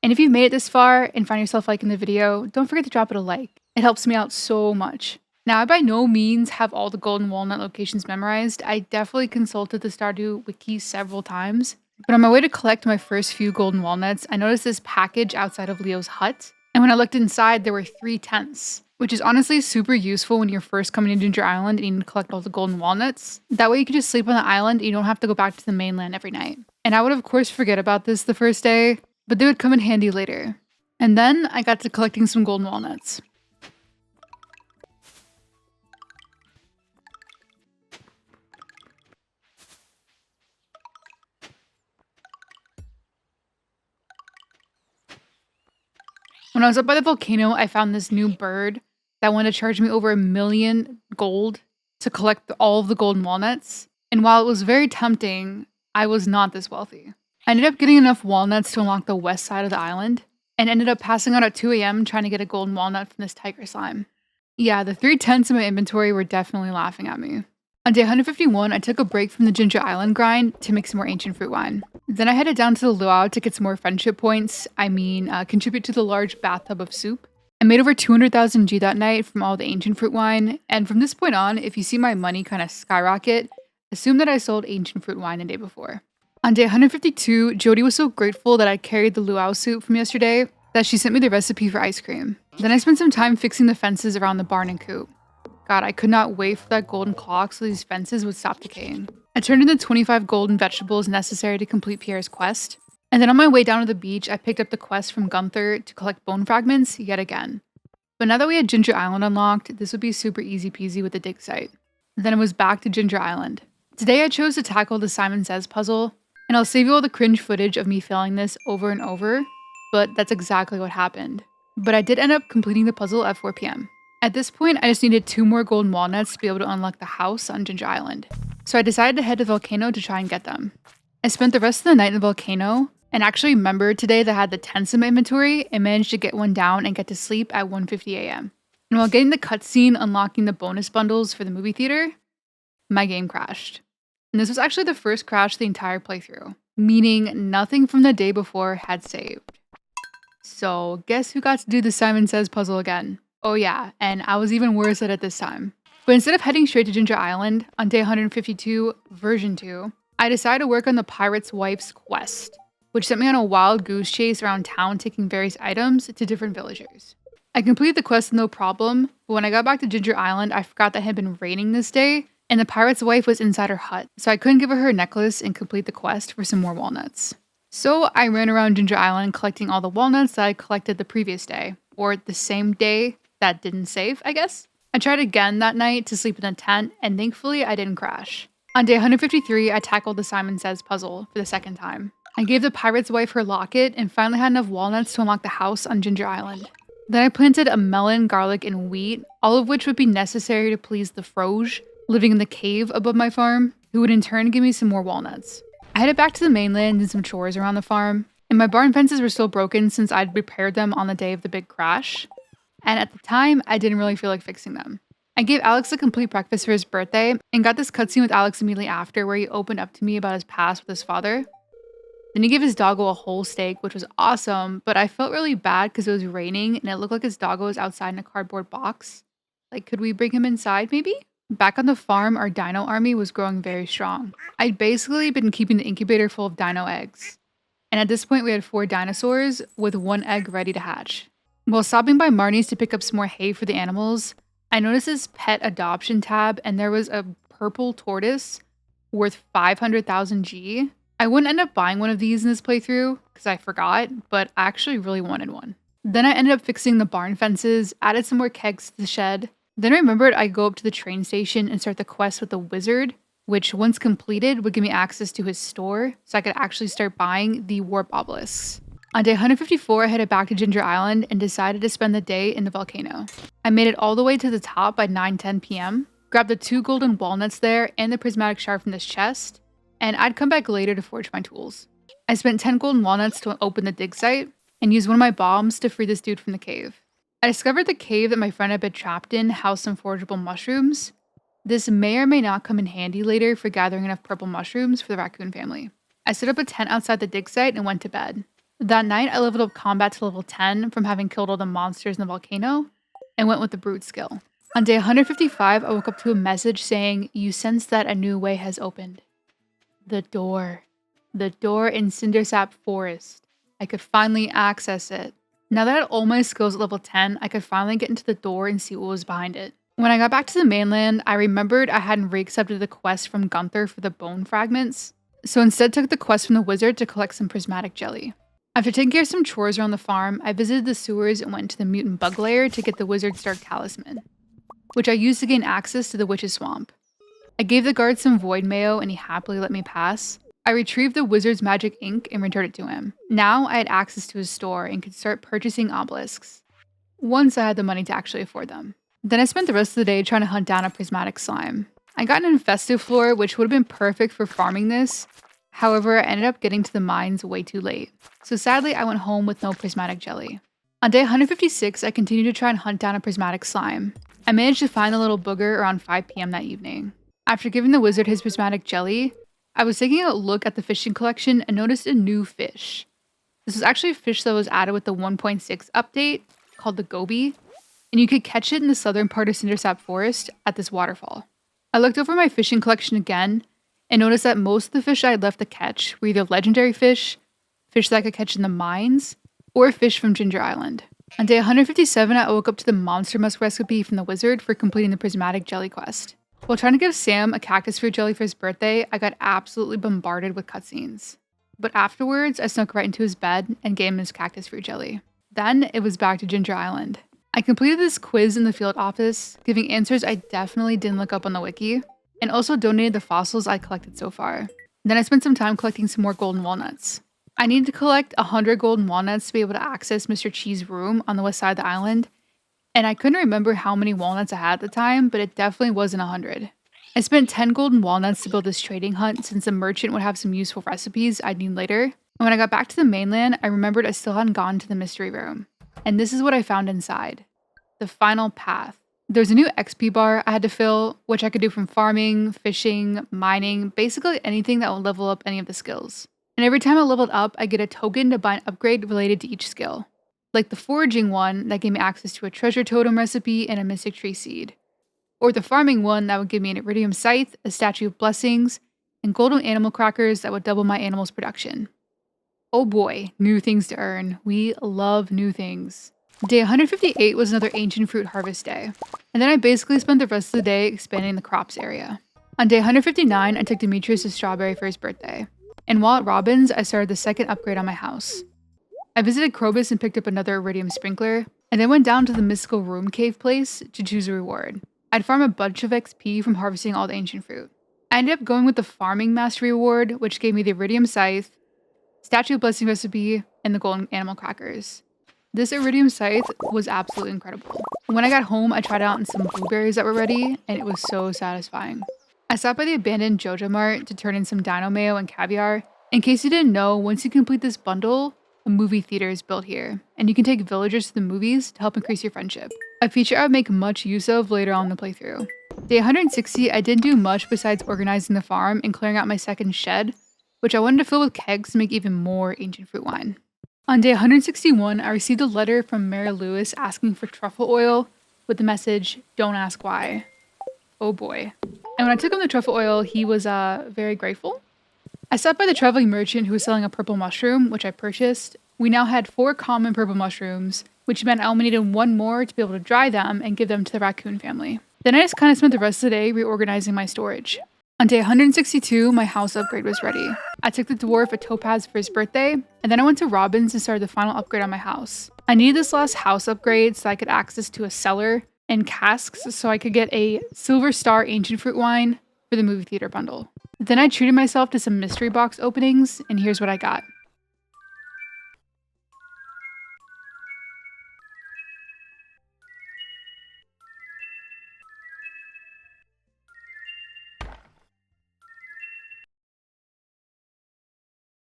And if you've made it this far and find yourself liking the video, don't forget to drop it a like. It helps me out so much. Now, I by no means have all the golden walnut locations memorized. I definitely consulted the Stardew wiki several times. But on my way to collect my first few golden walnuts, I noticed this package outside of Leo's hut. And when I looked inside, there were 3 tents, which is honestly super useful when you're first coming to Ginger Island and you need to collect all the golden walnuts. That way you can just sleep on the island and you don't have to go back to the mainland every night. And I would of course forget about this the first day, but they would come in handy later. And then I got to collecting some golden walnuts. When I was up by the volcano, I found this new bird that wanted to charge me over 1 million gold to collect all of the golden walnuts. And while it was very tempting, I was not this wealthy. I ended up getting enough walnuts to unlock the west side of the island and ended up passing out at 2 a.m. trying to get a golden walnut from this tiger slime. Yeah, the 3 tents in my inventory were definitely laughing at me. On day 151, I took a break from the Ginger Island grind to make some more ancient fruit wine. Then I headed down to the luau to get some more friendship points. Contribute to the large bathtub of soup. I made over 200,000 G that night from all the ancient fruit wine, and from this point on, if you see my money kind of skyrocket, assume that I sold ancient fruit wine the day before. On day 152, Jody was so grateful that I carried the luau soup from yesterday that she sent me the recipe for ice cream. Then I spent some time fixing the fences around the barn and coop. God, I could not wait for that golden clock so these fences would stop decaying. I turned in the 25 golden vegetables necessary to complete Pierre's quest. And then on my way down to the beach, I picked up the quest from Gunther to collect bone fragments yet again. But now that we had Ginger Island unlocked, this would be super easy peasy with the dig site. Then it was back to Ginger Island. Today I chose to tackle the Simon Says puzzle, and I'll save you all the cringe footage of me failing this over and over, but that's exactly what happened. But I did end up completing the puzzle at 4 p.m. At this point, I just needed 2 more golden walnuts to be able to unlock the house on Ginger Island. So I decided to head to the volcano to try and get them. I spent the rest of the night in the volcano, and actually remembered today that I had the tents in my inventory and managed to get one down and get to sleep at 1:50 a.m. And while getting the cutscene unlocking the bonus bundles for the movie theater, my game crashed. And this was actually the first crash of the entire playthrough, meaning nothing from the day before had saved. So, guess who got to do the Simon Says puzzle again? Oh yeah, and I was even worse at it this time. But instead of heading straight to Ginger Island on day 152, version 2, I decided to work on the pirate's wife's quest, which sent me on a wild goose chase around town taking various items to different villagers. I completed the quest no problem, but when I got back to Ginger Island, I forgot that it had been raining this day, and the pirate's wife was inside her hut, so I couldn't give her necklace and complete the quest for some more walnuts. So I ran around Ginger Island collecting all the walnuts that I collected the previous day, or the same day that didn't save, I guess. I tried again that night to sleep in a tent, and thankfully I didn't crash. On day 153, I tackled the Simon Says puzzle for the second time. I gave the pirate's wife her locket and finally had enough walnuts to unlock the house on Ginger Island. Then I planted a melon, garlic, and wheat, all of which would be necessary to please the Froge, living in the cave above my farm, who would in turn give me some more walnuts. I headed back to the mainland and did some chores around the farm, and my barn fences were still broken since I'd repaired them on the day of the big crash, and at the time, I didn't really feel like fixing them. I gave Alex a complete breakfast for his birthday, and got this cutscene with Alex immediately after where he opened up to me about his past with his father. Then he gave his doggo a whole steak, which was awesome, but I felt really bad because it was raining and it looked like his doggo was outside in a cardboard box. Like, could we bring him inside maybe? Back on the farm, our dino army was growing very strong. I'd basically been keeping the incubator full of dino eggs. And at this point, we had 4 dinosaurs with 1 egg ready to hatch. While stopping by Marnie's to pick up some more hay for the animals, I noticed this pet adoption tab and there was a purple tortoise worth 500,000 G. I wouldn't end up buying one of these in this playthrough because I forgot, but I actually really wanted one. Then I ended up fixing the barn fences, added some more kegs to the shed. Then I remembered I'd go up to the train station and start the quest with the wizard, which once completed would give me access to his store so I could actually start buying the warp obelisks. On day 154, I headed back to Ginger Island and decided to spend the day in the volcano. I made it all the way to the top by 9:10 p.m., grabbed the 2 golden walnuts there and the prismatic shard from this chest, and I'd come back later to forge my tools. I spent 10 golden walnuts to open the dig site and used one of my bombs to free this dude from the cave. I discovered the cave that my friend had been trapped in housed some forgeable mushrooms. This may or may not come in handy later for gathering enough purple mushrooms for the raccoon family. I set up a tent outside the dig site and went to bed. That night, I leveled up combat to level 10 from having killed all the monsters in the volcano and went with the brute skill. On day 155, I woke up to a message saying, "You sense that a new way has opened." The door. The door in Cindersap Forest. I could finally access it. Now that I had all my skills at level 10, I could finally get into the door and see what was behind it. When I got back to the mainland, I remembered I hadn't re-accepted the quest from Gunther for the bone fragments, so instead took the quest from the wizard to collect some prismatic jelly. After taking care of some chores around the farm, I visited the sewers and went to the mutant bug lair to get the wizard's dark talisman, which I used to gain access to the witch's swamp. I gave the guard some void mayo and he happily let me pass. I retrieved the wizard's magic ink and returned it to him. Now I had access to his store and could start purchasing obelisks, once I had the money to actually afford them. Then I spent the rest of the day trying to hunt down a prismatic slime. I got an infestive floor, which would have been perfect for farming this. However, I ended up getting to the mines way too late. So sadly, I went home with no prismatic jelly. On day 156, I continued to try and hunt down a prismatic slime. I managed to find the little booger around 5 p.m. that evening. After giving the wizard his prismatic jelly, I was taking a look at the fishing collection and noticed a new fish. This was actually a fish that was added with the 1.6 update called the goby, and you could catch it in the southern part of Cindersap Forest at this waterfall. I looked over my fishing collection again and noticed that most of the fish I had left to catch were either legendary fish, fish that I could catch in the mines, or fish from Ginger Island. On day 157, I woke up to the monster musk recipe from the wizard for completing the prismatic jelly quest. While trying to give Sam a cactus fruit jelly for his birthday, I got absolutely bombarded with cutscenes. But afterwards, I snuck right into his bed and gave him his cactus fruit jelly. Then it was back to Ginger Island. I completed this quiz in the field office, giving answers I definitely didn't look up on the wiki, and also donated the fossils I collected so far. Then I spent some time collecting some more golden walnuts. I needed to collect 100 golden walnuts to be able to access Mr. Chi's room on the west side of the island, and I couldn't remember how many walnuts I had at the time, but it definitely wasn't 100. I spent 10 golden walnuts to build this trading hut since the merchant would have some useful recipes I'd need later. And when I got back to the mainland, I remembered I still hadn't gone to the mystery room. And this is what I found inside. The final path. There's a new XP bar I had to fill, which I could do from farming, fishing, mining, basically anything that will level up any of the skills. And every time I leveled up, I get a token to buy an upgrade related to each skill. like the foraging one that gave me access to a treasure totem recipe and a mystic tree seed, or the farming one that would give me an iridium scythe, a statue of blessings, and golden animal crackers that would double my animals' production. Oh boy, new things to earn. We love new things. Day 158 was another ancient fruit harvest day, and then I basically spent the rest of the day expanding the crops area. On day 159, I took Demetrius to Strawberry for his birthday, and while at Robin's, I started the second upgrade on my house. I visited Krobus and picked up another iridium sprinkler, and then went down to the mystical room cave place to choose a reward. I'd farm a bunch of XP from harvesting all the ancient fruit. I ended up going with the farming mastery reward, which gave me the iridium scythe, statue of blessing recipe, and the golden animal crackers. This iridium scythe was absolutely incredible. When I got home, I tried out on some blueberries that were ready, and it was so satisfying. I stopped by the abandoned Joja Mart to turn in some dino mayo and caviar. In case you didn't know, once you complete this bundle, a movie theater is built here, and you can take villagers to the movies to help increase your friendship. A feature I would make much use of later on in the playthrough. Day 160, I didn't do much besides organizing the farm and clearing out my second shed, which I wanted to fill with kegs to make even more ancient fruit wine. On day 161, I received a letter from Mary Lewis asking for truffle oil with the message, "Don't ask why." Oh boy. And when I took him the truffle oil, he was very grateful. I stopped by the traveling merchant who was selling a purple mushroom, which I purchased. We now had 4 common purple mushrooms, which meant I only needed 1 more to be able to dry them and give them to the raccoon family. Then I just kind of spent the rest of the day reorganizing my storage. On day 162, my house upgrade was ready. I took the dwarf a topaz for his birthday, and then I went to Robin's and started the final upgrade on my house. I needed this last house upgrade so I could access to a cellar and casks so I could get a Silver Star ancient fruit wine for the movie theater bundle. Then I treated myself to some mystery box openings, and here's what I got.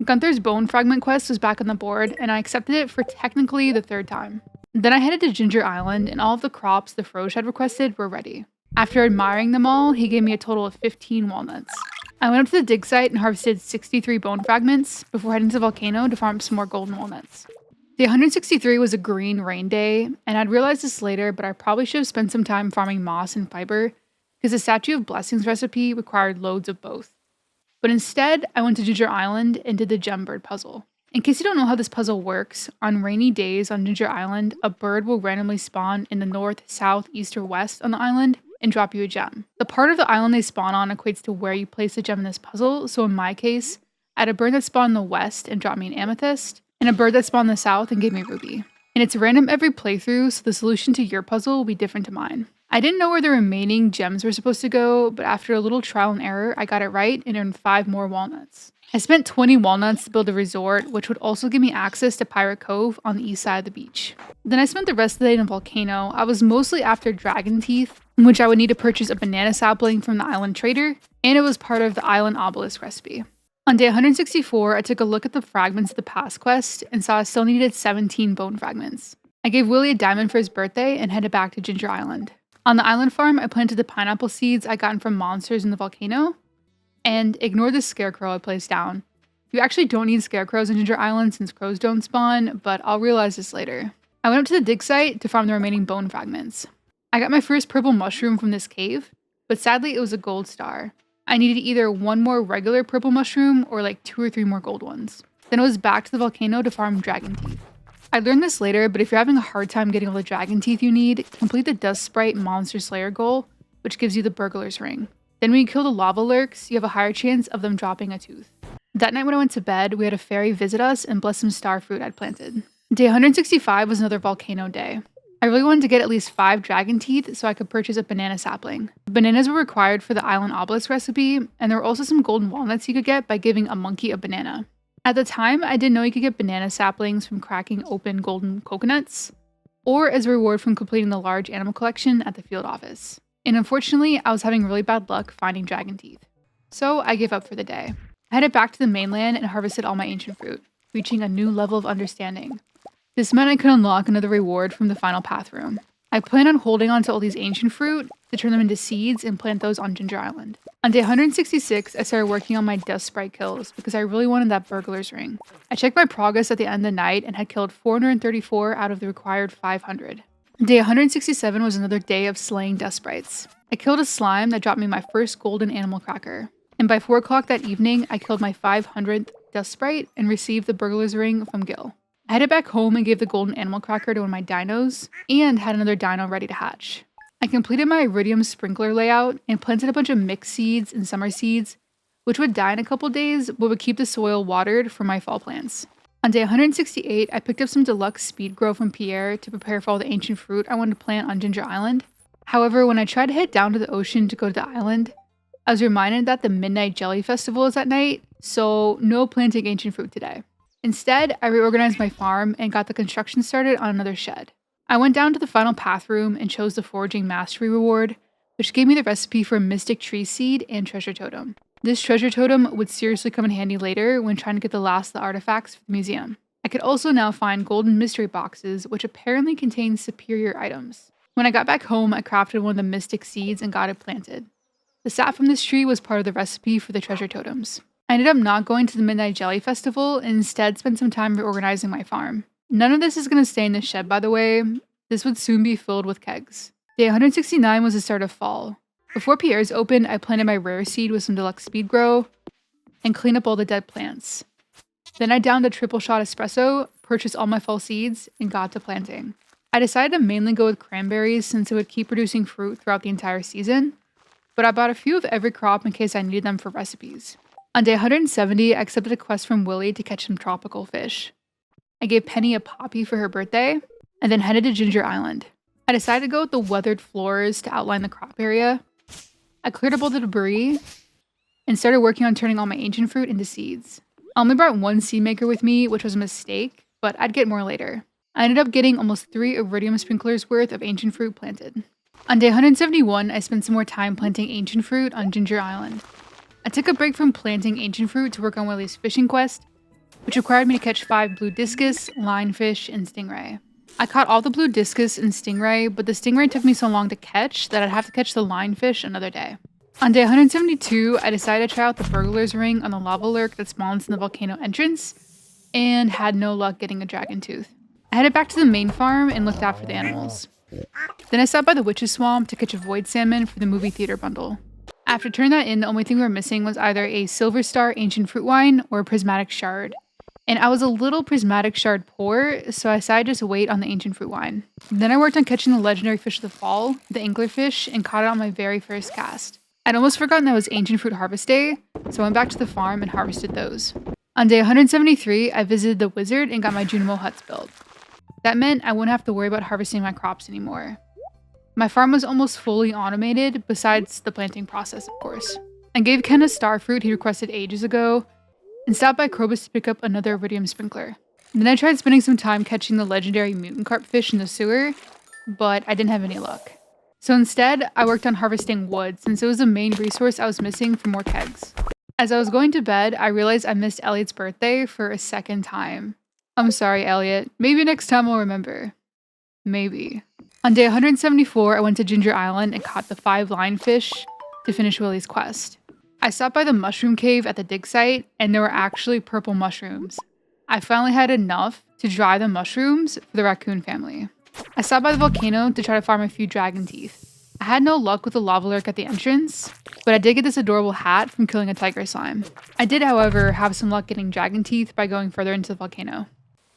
Gunther's bone fragment quest was back on the board, and I accepted it for technically the 3rd time. Then I headed to Ginger Island, and all of the crops the Froge had requested were ready. After admiring them all, he gave me a total of 15 walnuts. I went up to the dig site and harvested 63 bone fragments before heading to the volcano to farm some more golden walnuts. Day 163 was a green rain day, and I'd realized this later, but I probably should have spent some time farming moss and fiber, because the Statue of Blessings recipe required loads of both. But instead, I went to Ginger Island and did the gem bird puzzle. In case you don't know how this puzzle works, on rainy days on Ginger Island, a bird will randomly spawn in the north, south, east, or west on the island and drop you a gem. The part of the island they spawn on equates to where you place the gem in this puzzle, so in my case, I had a bird that spawned in the west and dropped me an amethyst, and a bird that spawned in the south and gave me a ruby. And it's random every playthrough, so the solution to your puzzle will be different to mine. I didn't know where the remaining gems were supposed to go, but after a little trial and error, I got it right and earned 5 more walnuts. I spent 20 walnuts to build a resort, which would also give me access to Pirate Cove on the east side of the beach. Then I spent the rest of the day in a volcano. I was mostly after dragon teeth, in which I would need to purchase a banana sapling from the island trader, and it was part of the island obelisk recipe. On day 164, I took a look at the fragments of the past quest and saw I still needed 17 bone fragments. I gave Willie a diamond for his birthday and headed back to Ginger Island. On the island farm, I planted the pineapple seeds I gotten from monsters in the volcano, and ignored the scarecrow I placed down. You actually don't need scarecrows in Ginger Island since crows don't spawn, but I'll realize this later. I went up to the dig site to farm the remaining bone fragments. I got my first purple mushroom from this cave, but sadly it was a gold star. I needed either 1 more regular purple mushroom or like 2 or 3 more gold ones. Then I was back to the volcano to farm dragon teeth. I learned this later, but if you're having a hard time getting all the dragon teeth you need, complete the Dust Sprite Monster Slayer goal, which gives you the Burglar's Ring. Then when you kill the lava lurks, you have a higher chance of them dropping a tooth. That night when I went to bed, we had a fairy visit us and bless some star fruit I'd planted. Day 165 was another volcano day. I really wanted to get at least 5 dragon teeth so I could purchase a banana sapling. Bananas were required for the island obelisk recipe, and there were also some golden walnuts you could get by giving a monkey a banana. At the time, I didn't know you could get banana saplings from cracking open golden coconuts, or as a reward from completing the large animal collection at the field office. And unfortunately, I was having really bad luck finding dragon teeth. So I gave up for the day. I headed back to the mainland and harvested all my ancient fruit, reaching a new level of understanding. This meant I could unlock another reward from the final path room. I plan on holding on to all these ancient fruit to turn them into seeds and plant those on Ginger Island. On day 166, I started working on my dust sprite kills because I really wanted that burglar's ring. I checked my progress at the end of the night and had killed 434 out of the required 500. Day 167 was another day of slaying dust sprites. I killed a slime that dropped me my first golden animal cracker. And by 4 o'clock that evening, I killed my 500th dust sprite and received the burglar's ring from Gil. I headed back home and gave the golden animal cracker to one of my dinos, and had another dino ready to hatch. I completed my iridium sprinkler layout and planted a bunch of mixed seeds and summer seeds, which would die in a couple days but would keep the soil watered for my fall plants. On day 168, I picked up some deluxe speed grow from Pierre to prepare for all the ancient fruit I wanted to plant on Ginger Island. However, when I tried to head down to the ocean to go to the island, I was reminded that the Midnight Jelly Festival is at night, so no planting ancient fruit today. Instead, I reorganized my farm and got the construction started on another shed. I went down to the final path room and chose the Foraging Mastery reward, which gave me the recipe for a Mystic Tree Seed and Treasure Totem. This Treasure Totem would seriously come in handy later when trying to get the last of the artifacts for the museum. I could also now find golden mystery boxes, which apparently contain superior items. When I got back home, I crafted one of the Mystic Seeds and got it planted. The sap from this tree was part of the recipe for the Treasure Totems. I ended up not going to the Midnight Jelly Festival and instead spent some time reorganizing my farm. None of this is going to stay in this shed, by the way. This would soon be filled with kegs. Day 169 was the start of fall. Before Pierre's opened, I planted my rare seed with some deluxe speed grow and cleaned up all the dead plants. Then I downed a triple shot espresso, purchased all my fall seeds, and got to planting. I decided to mainly go with cranberries since it would keep producing fruit throughout the entire season, but I bought a few of every crop in case I needed them for recipes. On day 170, I accepted a quest from Willie to catch some tropical fish. I gave Penny a poppy for her birthday, and then headed to Ginger Island. I decided to go with the weathered floors to outline the crop area. I cleared up all the debris, and started working on turning all my ancient fruit into seeds. I only brought one seed maker with me, which was a mistake, but I'd get more later. I ended up getting almost 3 iridium sprinklers worth of ancient fruit planted. On day 171, I spent some more time planting ancient fruit on Ginger Island. I took a break from planting ancient fruit to work on Willie's fishing quest, which required me to catch 5 blue discus, lionfish, and stingray. I caught all the blue discus and stingray, but the stingray took me so long to catch that I'd have to catch the lionfish another day. On day 172, I decided to try out the burglar's ring on the lava lurk that spawns in the volcano entrance, and had no luck getting a dragon tooth. I headed back to the main farm and looked out for the animals. Then I stopped by the witch's swamp to catch a void salmon for the movie theater bundle. After turning that in, the only thing we were missing was either a Silver Star Ancient Fruit Wine or a Prismatic Shard. And I was a little Prismatic Shard poor, so I decided just to wait on the Ancient Fruit Wine. Then I worked on catching the legendary fish of the fall, the anglerfish, and caught it on my very first cast. I'd almost forgotten that it was Ancient Fruit Harvest Day, so I went back to the farm and harvested those. On day 173, I visited the wizard and got my Junimo huts built. That meant I wouldn't have to worry about harvesting my crops anymore. My farm was almost fully automated, besides the planting process, of course. I gave Ken a star fruit he requested ages ago, and stopped by Krobus to pick up another iridium sprinkler. Then I tried spending some time catching the legendary mutant carp fish in the sewer, but I didn't have any luck. So instead, I worked on harvesting wood, since it was the main resource I was missing for more kegs. As I was going to bed, I realized I missed Elliot's birthday for a second time. I'm sorry, Elliot. Maybe next time I'll remember. Maybe. On day 174, I went to Ginger Island and caught the 5 lionfish to finish Willie's quest. I stopped by the mushroom cave at the dig site, and there were actually purple mushrooms. I finally had enough to dry the mushrooms for the raccoon family. I stopped by the volcano to try to farm a few dragon teeth. I had no luck with the lava lurk at the entrance, but I did get this adorable hat from killing a tiger slime. I did, however, have some luck getting dragon teeth by going further into the volcano.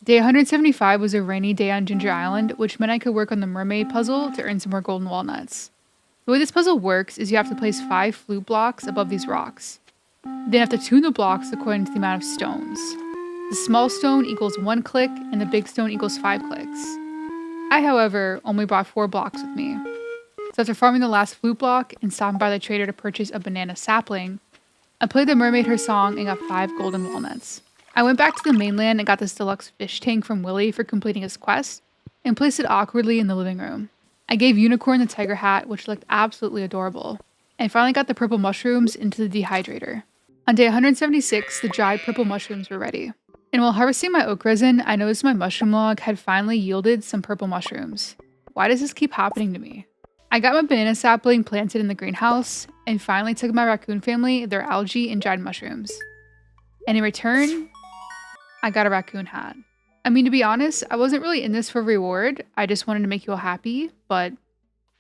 Day 175 was a rainy day on Ginger Island, which meant I could work on the mermaid puzzle to earn some more golden walnuts. The way this puzzle works is you have to place 5 flute blocks above these rocks. Then you have to tune the blocks according to the amount of stones. The small stone equals 1 click, and the big stone equals 5 clicks. I, however, only brought 4 blocks with me. So after farming the last flute block and stopping by the trader to purchase a banana sapling, I played the mermaid her song and got 5 golden walnuts. I went back to the mainland and got this deluxe fish tank from Willie for completing his quest, and placed it awkwardly in the living room. I gave Unicorn the tiger hat, which looked absolutely adorable, and finally got the purple mushrooms into the dehydrator. On day 176, the dried purple mushrooms were ready. And while harvesting my oak resin, I noticed my mushroom log had finally yielded some purple mushrooms. why does this keep happening to me? I got my banana sapling planted in the greenhouse and finally took my raccoon family their algae and dried mushrooms. And in return, I got a raccoon hat. I mean, to be honest, I wasn't really in this for reward. I just wanted to make you all happy, but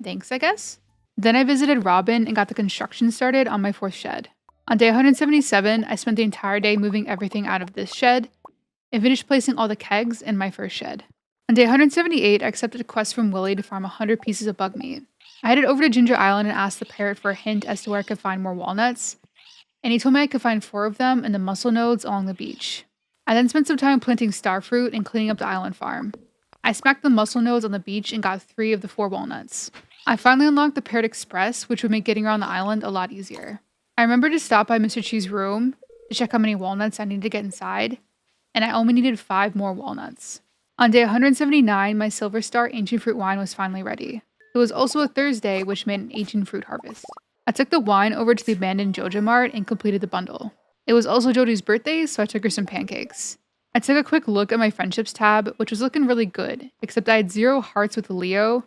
thanks, I guess. Then I visited Robin and got the construction started on my 4th shed. On day 177, I spent the entire day moving everything out of this shed and finished placing all the kegs in my first shed. On day 178, I accepted a quest from Willie to farm 100 pieces of bug meat. I headed over to Ginger Island and asked the parrot for a hint as to where I could find more walnuts, and he told me I could find 4 of them in the mussel nodes along the beach. I then spent some time planting starfruit and cleaning up the island farm. I smacked the mussel nodes on the beach and got 3 of the 4 walnuts. I finally unlocked the Parrot Express, which would make getting around the island a lot easier. I remembered to stop by Mr. Chee's room to check how many walnuts I needed to get inside, and I only needed 5 more walnuts. On day 179, my Silver Star Ancient Fruit wine was finally ready. It was also a Thursday, which meant an ancient fruit harvest. I took the wine over to the abandoned Joja Mart and completed the bundle. It was also Jodie's birthday, so I took her some pancakes. I took a quick look at my friendships tab, which was looking really good, except I had 0 hearts with Leo,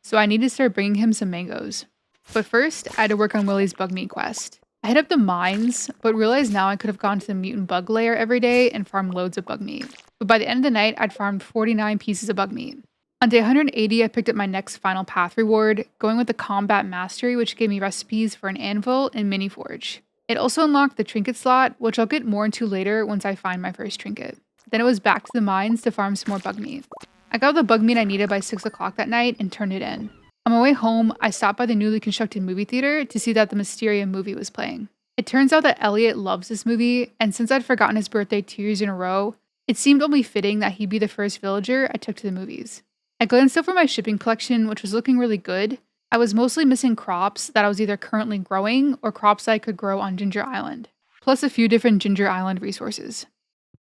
so I needed to start bringing him some mangoes. But first, I had to work on Willie's bug meat quest. I hit up the mines, but realized now I could have gone to the mutant bug lair every day and farmed loads of bug meat. But by the end of the night, I'd farmed 49 pieces of bug meat. On day 180, I picked up my next final path reward, going with the Combat Mastery, which gave me recipes for an anvil and mini forge. It also unlocked the trinket slot, which I'll get more into later once I find my first trinket. Then it was back to the mines to farm some more bug meat. I got the bug meat I needed by 6 o'clock that night and turned it in. On my way home, I stopped by the newly constructed movie theater to see that the Mysteria movie was playing. It turns out that Elliot loves this movie, and since I'd forgotten his birthday 2 years in a row, it seemed only fitting that he'd be the first villager I took to the movies. I glanced over my shipping collection, which was looking really good. I was mostly missing crops that I was either currently growing or crops that I could grow on Ginger Island, plus a few different Ginger Island resources.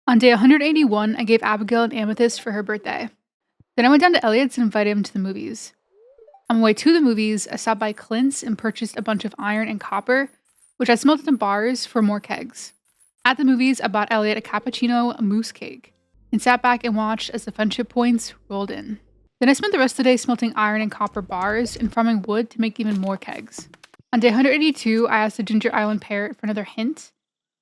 On day 181, I gave Abigail an amethyst for her birthday. Then I went down to Elliot's and invited him to the movies. On my way to the movies, I stopped by Clint's and purchased a bunch of iron and copper, which I smelted in bars for more kegs. At the movies, I bought Elliot a cappuccino mousse cake, and sat back and watched as the friendship points rolled in. Then I spent the rest of the day smelting iron and copper bars and farming wood to make even more kegs. On day 182, I asked the Ginger Island parrot for another hint,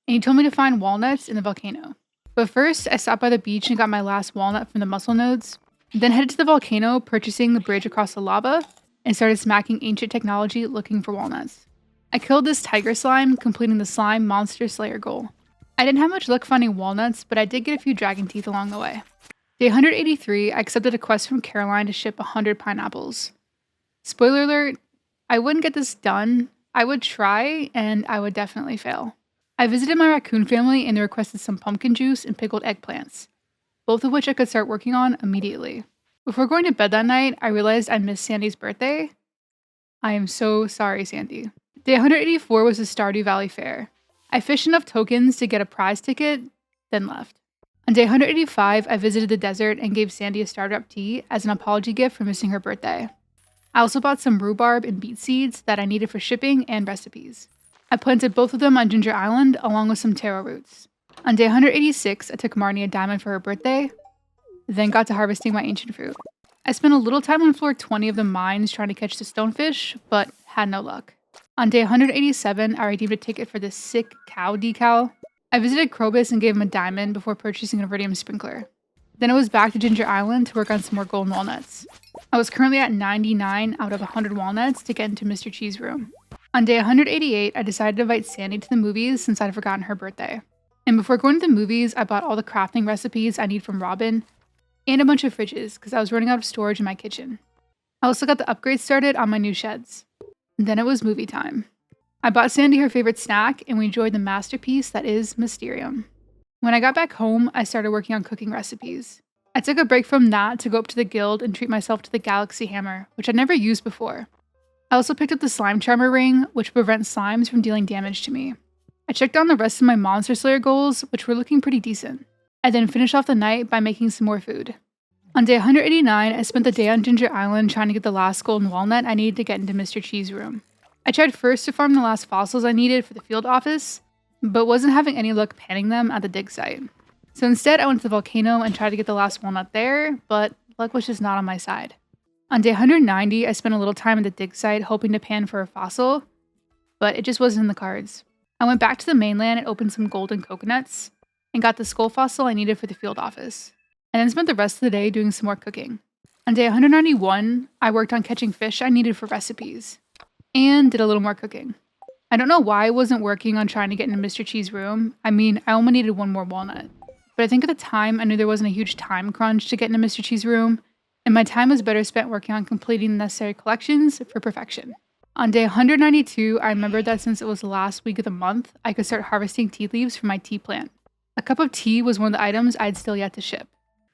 and he told me to find walnuts in the volcano. But first, I stopped by the beach and got my last walnut from the mussel nodes, then headed to the volcano, purchasing the bridge across the lava, and started smacking ancient technology looking for walnuts. I killed this tiger slime, completing the slime monster slayer goal. I didn't have much luck finding walnuts, but I did get a few dragon teeth along the way. Day 183, I accepted a quest from Caroline to ship 100 pineapples. Spoiler alert, I wouldn't get this done. I would try, and I would definitely fail. I visited my raccoon family and they requested some pumpkin juice and pickled eggplants, both of which I could start working on immediately. Before going to bed that night, I realized I missed Sandy's birthday. I am so sorry, Sandy. Day 184 was the Stardew Valley Fair. I fished enough tokens to get a prize ticket, then left. On day 185, I visited the desert and gave Sandy a startup tea as an apology gift for missing her birthday. I also bought some rhubarb and beet seeds that I needed for shipping and recipes. I planted both of them on Ginger Island along with some taro roots. On day 186, I took Marnie a diamond for her birthday, then got to harvesting my ancient fruit. I spent a little time on floor 20 of the mines trying to catch the stonefish, but had no luck. On day 187, I redeemed a ticket for this sick cow decal. I visited Krobus and gave him a diamond before purchasing an iridium sprinkler. Then it was back to Ginger Island to work on some more golden walnuts. I was currently at 99 out of 100 walnuts to get into Mr. Chee's room. On day 188, I decided to invite Sandy to the movies since I'd forgotten her birthday. And before going to the movies, I bought all the crafting recipes I need from Robin and a bunch of fridges because I was running out of storage in my kitchen. I also got the upgrades started on my new sheds. Then it was movie time. I bought Sandy her favorite snack and we enjoyed the masterpiece that is Mysterium. When I got back home, I started working on cooking recipes. I took a break from that to go up to the guild and treat myself to the Galaxy Hammer, which I'd never used before. I also picked up the Slime Charmer Ring, which prevents slimes from dealing damage to me. I checked on the rest of my Monster Slayer goals, which were looking pretty decent. I then finished off the night by making some more food. On day 189, I spent the day on Ginger Island trying to get the last golden walnut I needed to get into Mr. Chee's room. I tried first to farm the last fossils I needed for the field office, but wasn't having any luck panning them at the dig site. So instead, I went to the volcano and tried to get the last walnut there, but luck was just not on my side. On day 190, I spent a little time at the dig site hoping to pan for a fossil, but it just wasn't in the cards. I went back to the mainland and opened some golden coconuts, and got the skull fossil I needed for the field office, and then spent the rest of the day doing some more cooking. On day 191, I worked on catching fish I needed for recipes, and did a little more cooking. I don't know why I wasn't working on trying to get into Mr. Chee's room. I mean, I only needed one more walnut. But I think at the time, I knew there wasn't a huge time crunch to get into Mr. Chee's room, and my time was better spent working on completing the necessary collections for perfection. On day 192, I remembered that since it was the last week of the month, I could start harvesting tea leaves from my tea plant. A cup of tea was one of the items I'd still yet to ship.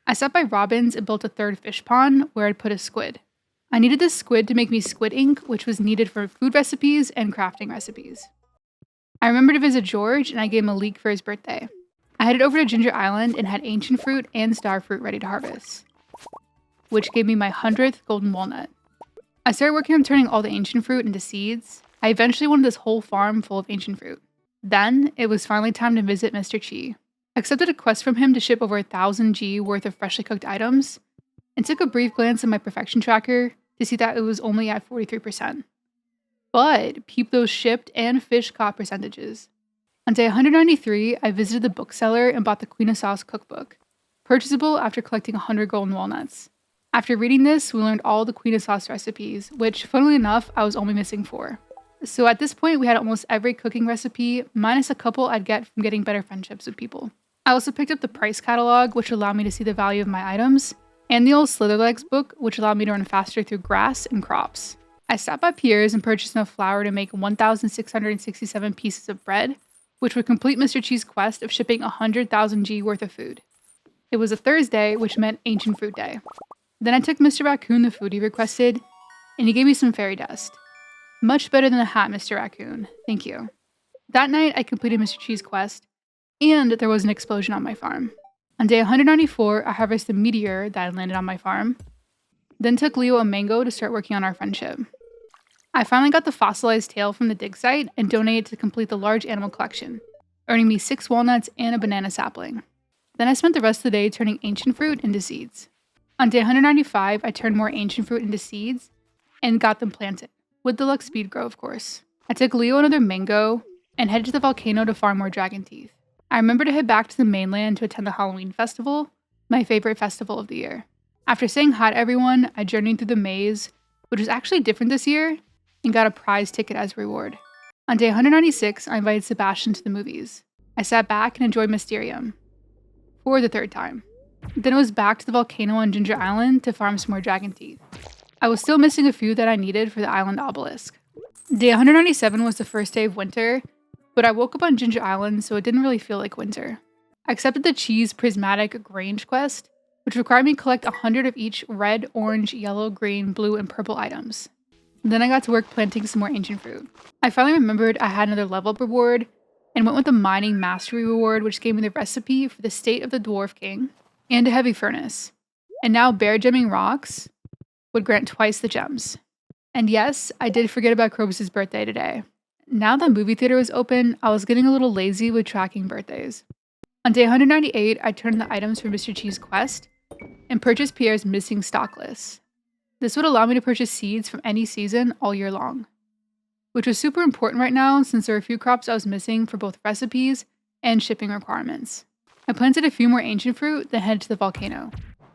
I sat by Robin's and built a third fish pond where I'd put a squid. I needed this squid to make me squid ink, which was needed for food recipes and crafting recipes. I remember to visit George, and I gave him a leek for his birthday. I headed over to Ginger Island and had ancient fruit and star fruit ready to harvest, which gave me my 100th golden walnut. I started working on turning all the ancient fruit into seeds. I eventually wanted this whole farm full of ancient fruit. Then, it was finally time to visit Mr. Chi. I accepted a quest from him to ship over 1,000 G worth of freshly cooked items, and took a brief glance at my perfection tracker to see that it was only at 43%. But peep those shipped and fish caught percentages. On day 193, I visited the bookseller and bought the Queen of Sauce cookbook, purchasable after collecting 100 golden walnuts. After reading this, we learned all the Queen of Sauce recipes, which, funnily enough, I was only missing 4. So at this point, we had almost every cooking recipe, minus a couple I'd get from getting better friendships with people. I also picked up the price catalog, which allowed me to see the value of my items, and the old Slitherlegs book, which allowed me to run faster through grass and crops. I stopped by Pierre's and purchased enough flour to make 1,667 pieces of bread, which would complete Mr. Chee's quest of shipping 100,000 G worth of food. It was a Thursday, which meant Ancient Fruit Day. Then I took Mr. Raccoon the food he requested, and he gave me some fairy dust. Much better than the hat, Mr. Raccoon. Thank you. That night, I completed Mr. Chee's quest, and there was an explosion on my farm. On day 194, I harvested a meteor that had landed on my farm, then took Leo a mango to start working on our friendship. I finally got the fossilized tail from the dig site and donated to complete the large animal collection, earning me 6 walnuts and a banana sapling. Then I spent the rest of the day turning ancient fruit into seeds. On day 195, I turned more ancient fruit into seeds and got them planted, with the luck speed grow, of course. I took Leo another mango and headed to the volcano to farm more dragon teeth. I remember to head back to the mainland to attend the Halloween festival, my favorite festival of the year. After saying hi to everyone, I journeyed through the maze, which was actually different this year, and got a prize ticket as a reward. On day 196, I invited Sebastian to the movies. I sat back and enjoyed Mysterium, for the 3rd time. Then it was back to the volcano on Ginger Island to farm some more dragon teeth. I was still missing a few that I needed for the island obelisk. Day 197 was the first day of winter, but I woke up on Ginger Island, so it didn't really feel like winter. I accepted the Cheese Prismatic Grange quest, which required me to collect 100 of each red, orange, yellow, green, blue, and purple items. Then I got to work planting some more ancient fruit. I finally remembered I had another level up reward, and went with the Mining Mastery reward, which gave me the recipe for the State of the Dwarf King, and a heavy furnace. And now bear gemming rocks would grant twice the gems. And yes, I did forget about Krobus' birthday today. Now that movie theater was open, I was getting a little lazy with tracking birthdays. On day 198, I turned the items for Mr. Chee's quest and purchased Pierre's missing stock list. This would allow me to purchase seeds from any season all year long, which was super important right now since there were a few crops I was missing for both recipes and shipping requirements. I planted a few more ancient fruit, then headed to the volcano,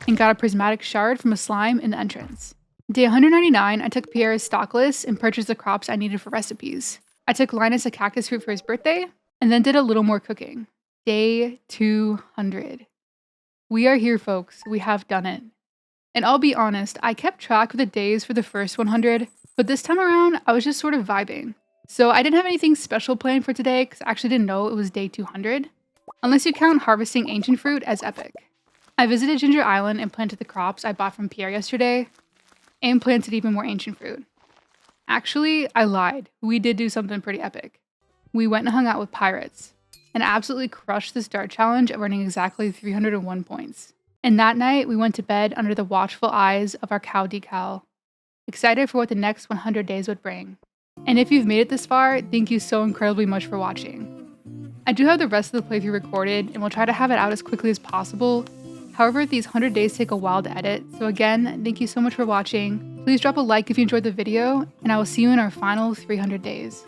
and got a prismatic shard from a slime in the entrance. Day 199, I took Pierre's stock list and purchased the crops I needed for recipes. I took Linus a cactus fruit for his birthday, and then did a little more cooking. Day 200. We are here, folks. We have done it. And I'll be honest, I kept track of the days for the first 100, but this time around, I was just sort of vibing. So I didn't have anything special planned for today because I actually didn't know it was day 200, unless you count harvesting ancient fruit as epic. I visited Ginger Island and planted the crops I bought from Pierre yesterday, and planted even more ancient fruit. Actually, I lied. We did do something pretty epic. We went and hung out with pirates, and absolutely crushed the start challenge of earning exactly 301 points. And that night, we went to bed under the watchful eyes of our cow decal, excited for what the next 100 days would bring. And if you've made it this far, thank you so incredibly much for watching. I do have the rest of the playthrough recorded, and we'll try to have it out as quickly as possible. However, these 100 days take a while to edit, so again, thank you so much for watching. Please drop a like if you enjoyed the video, and I will see you in our final 300 days.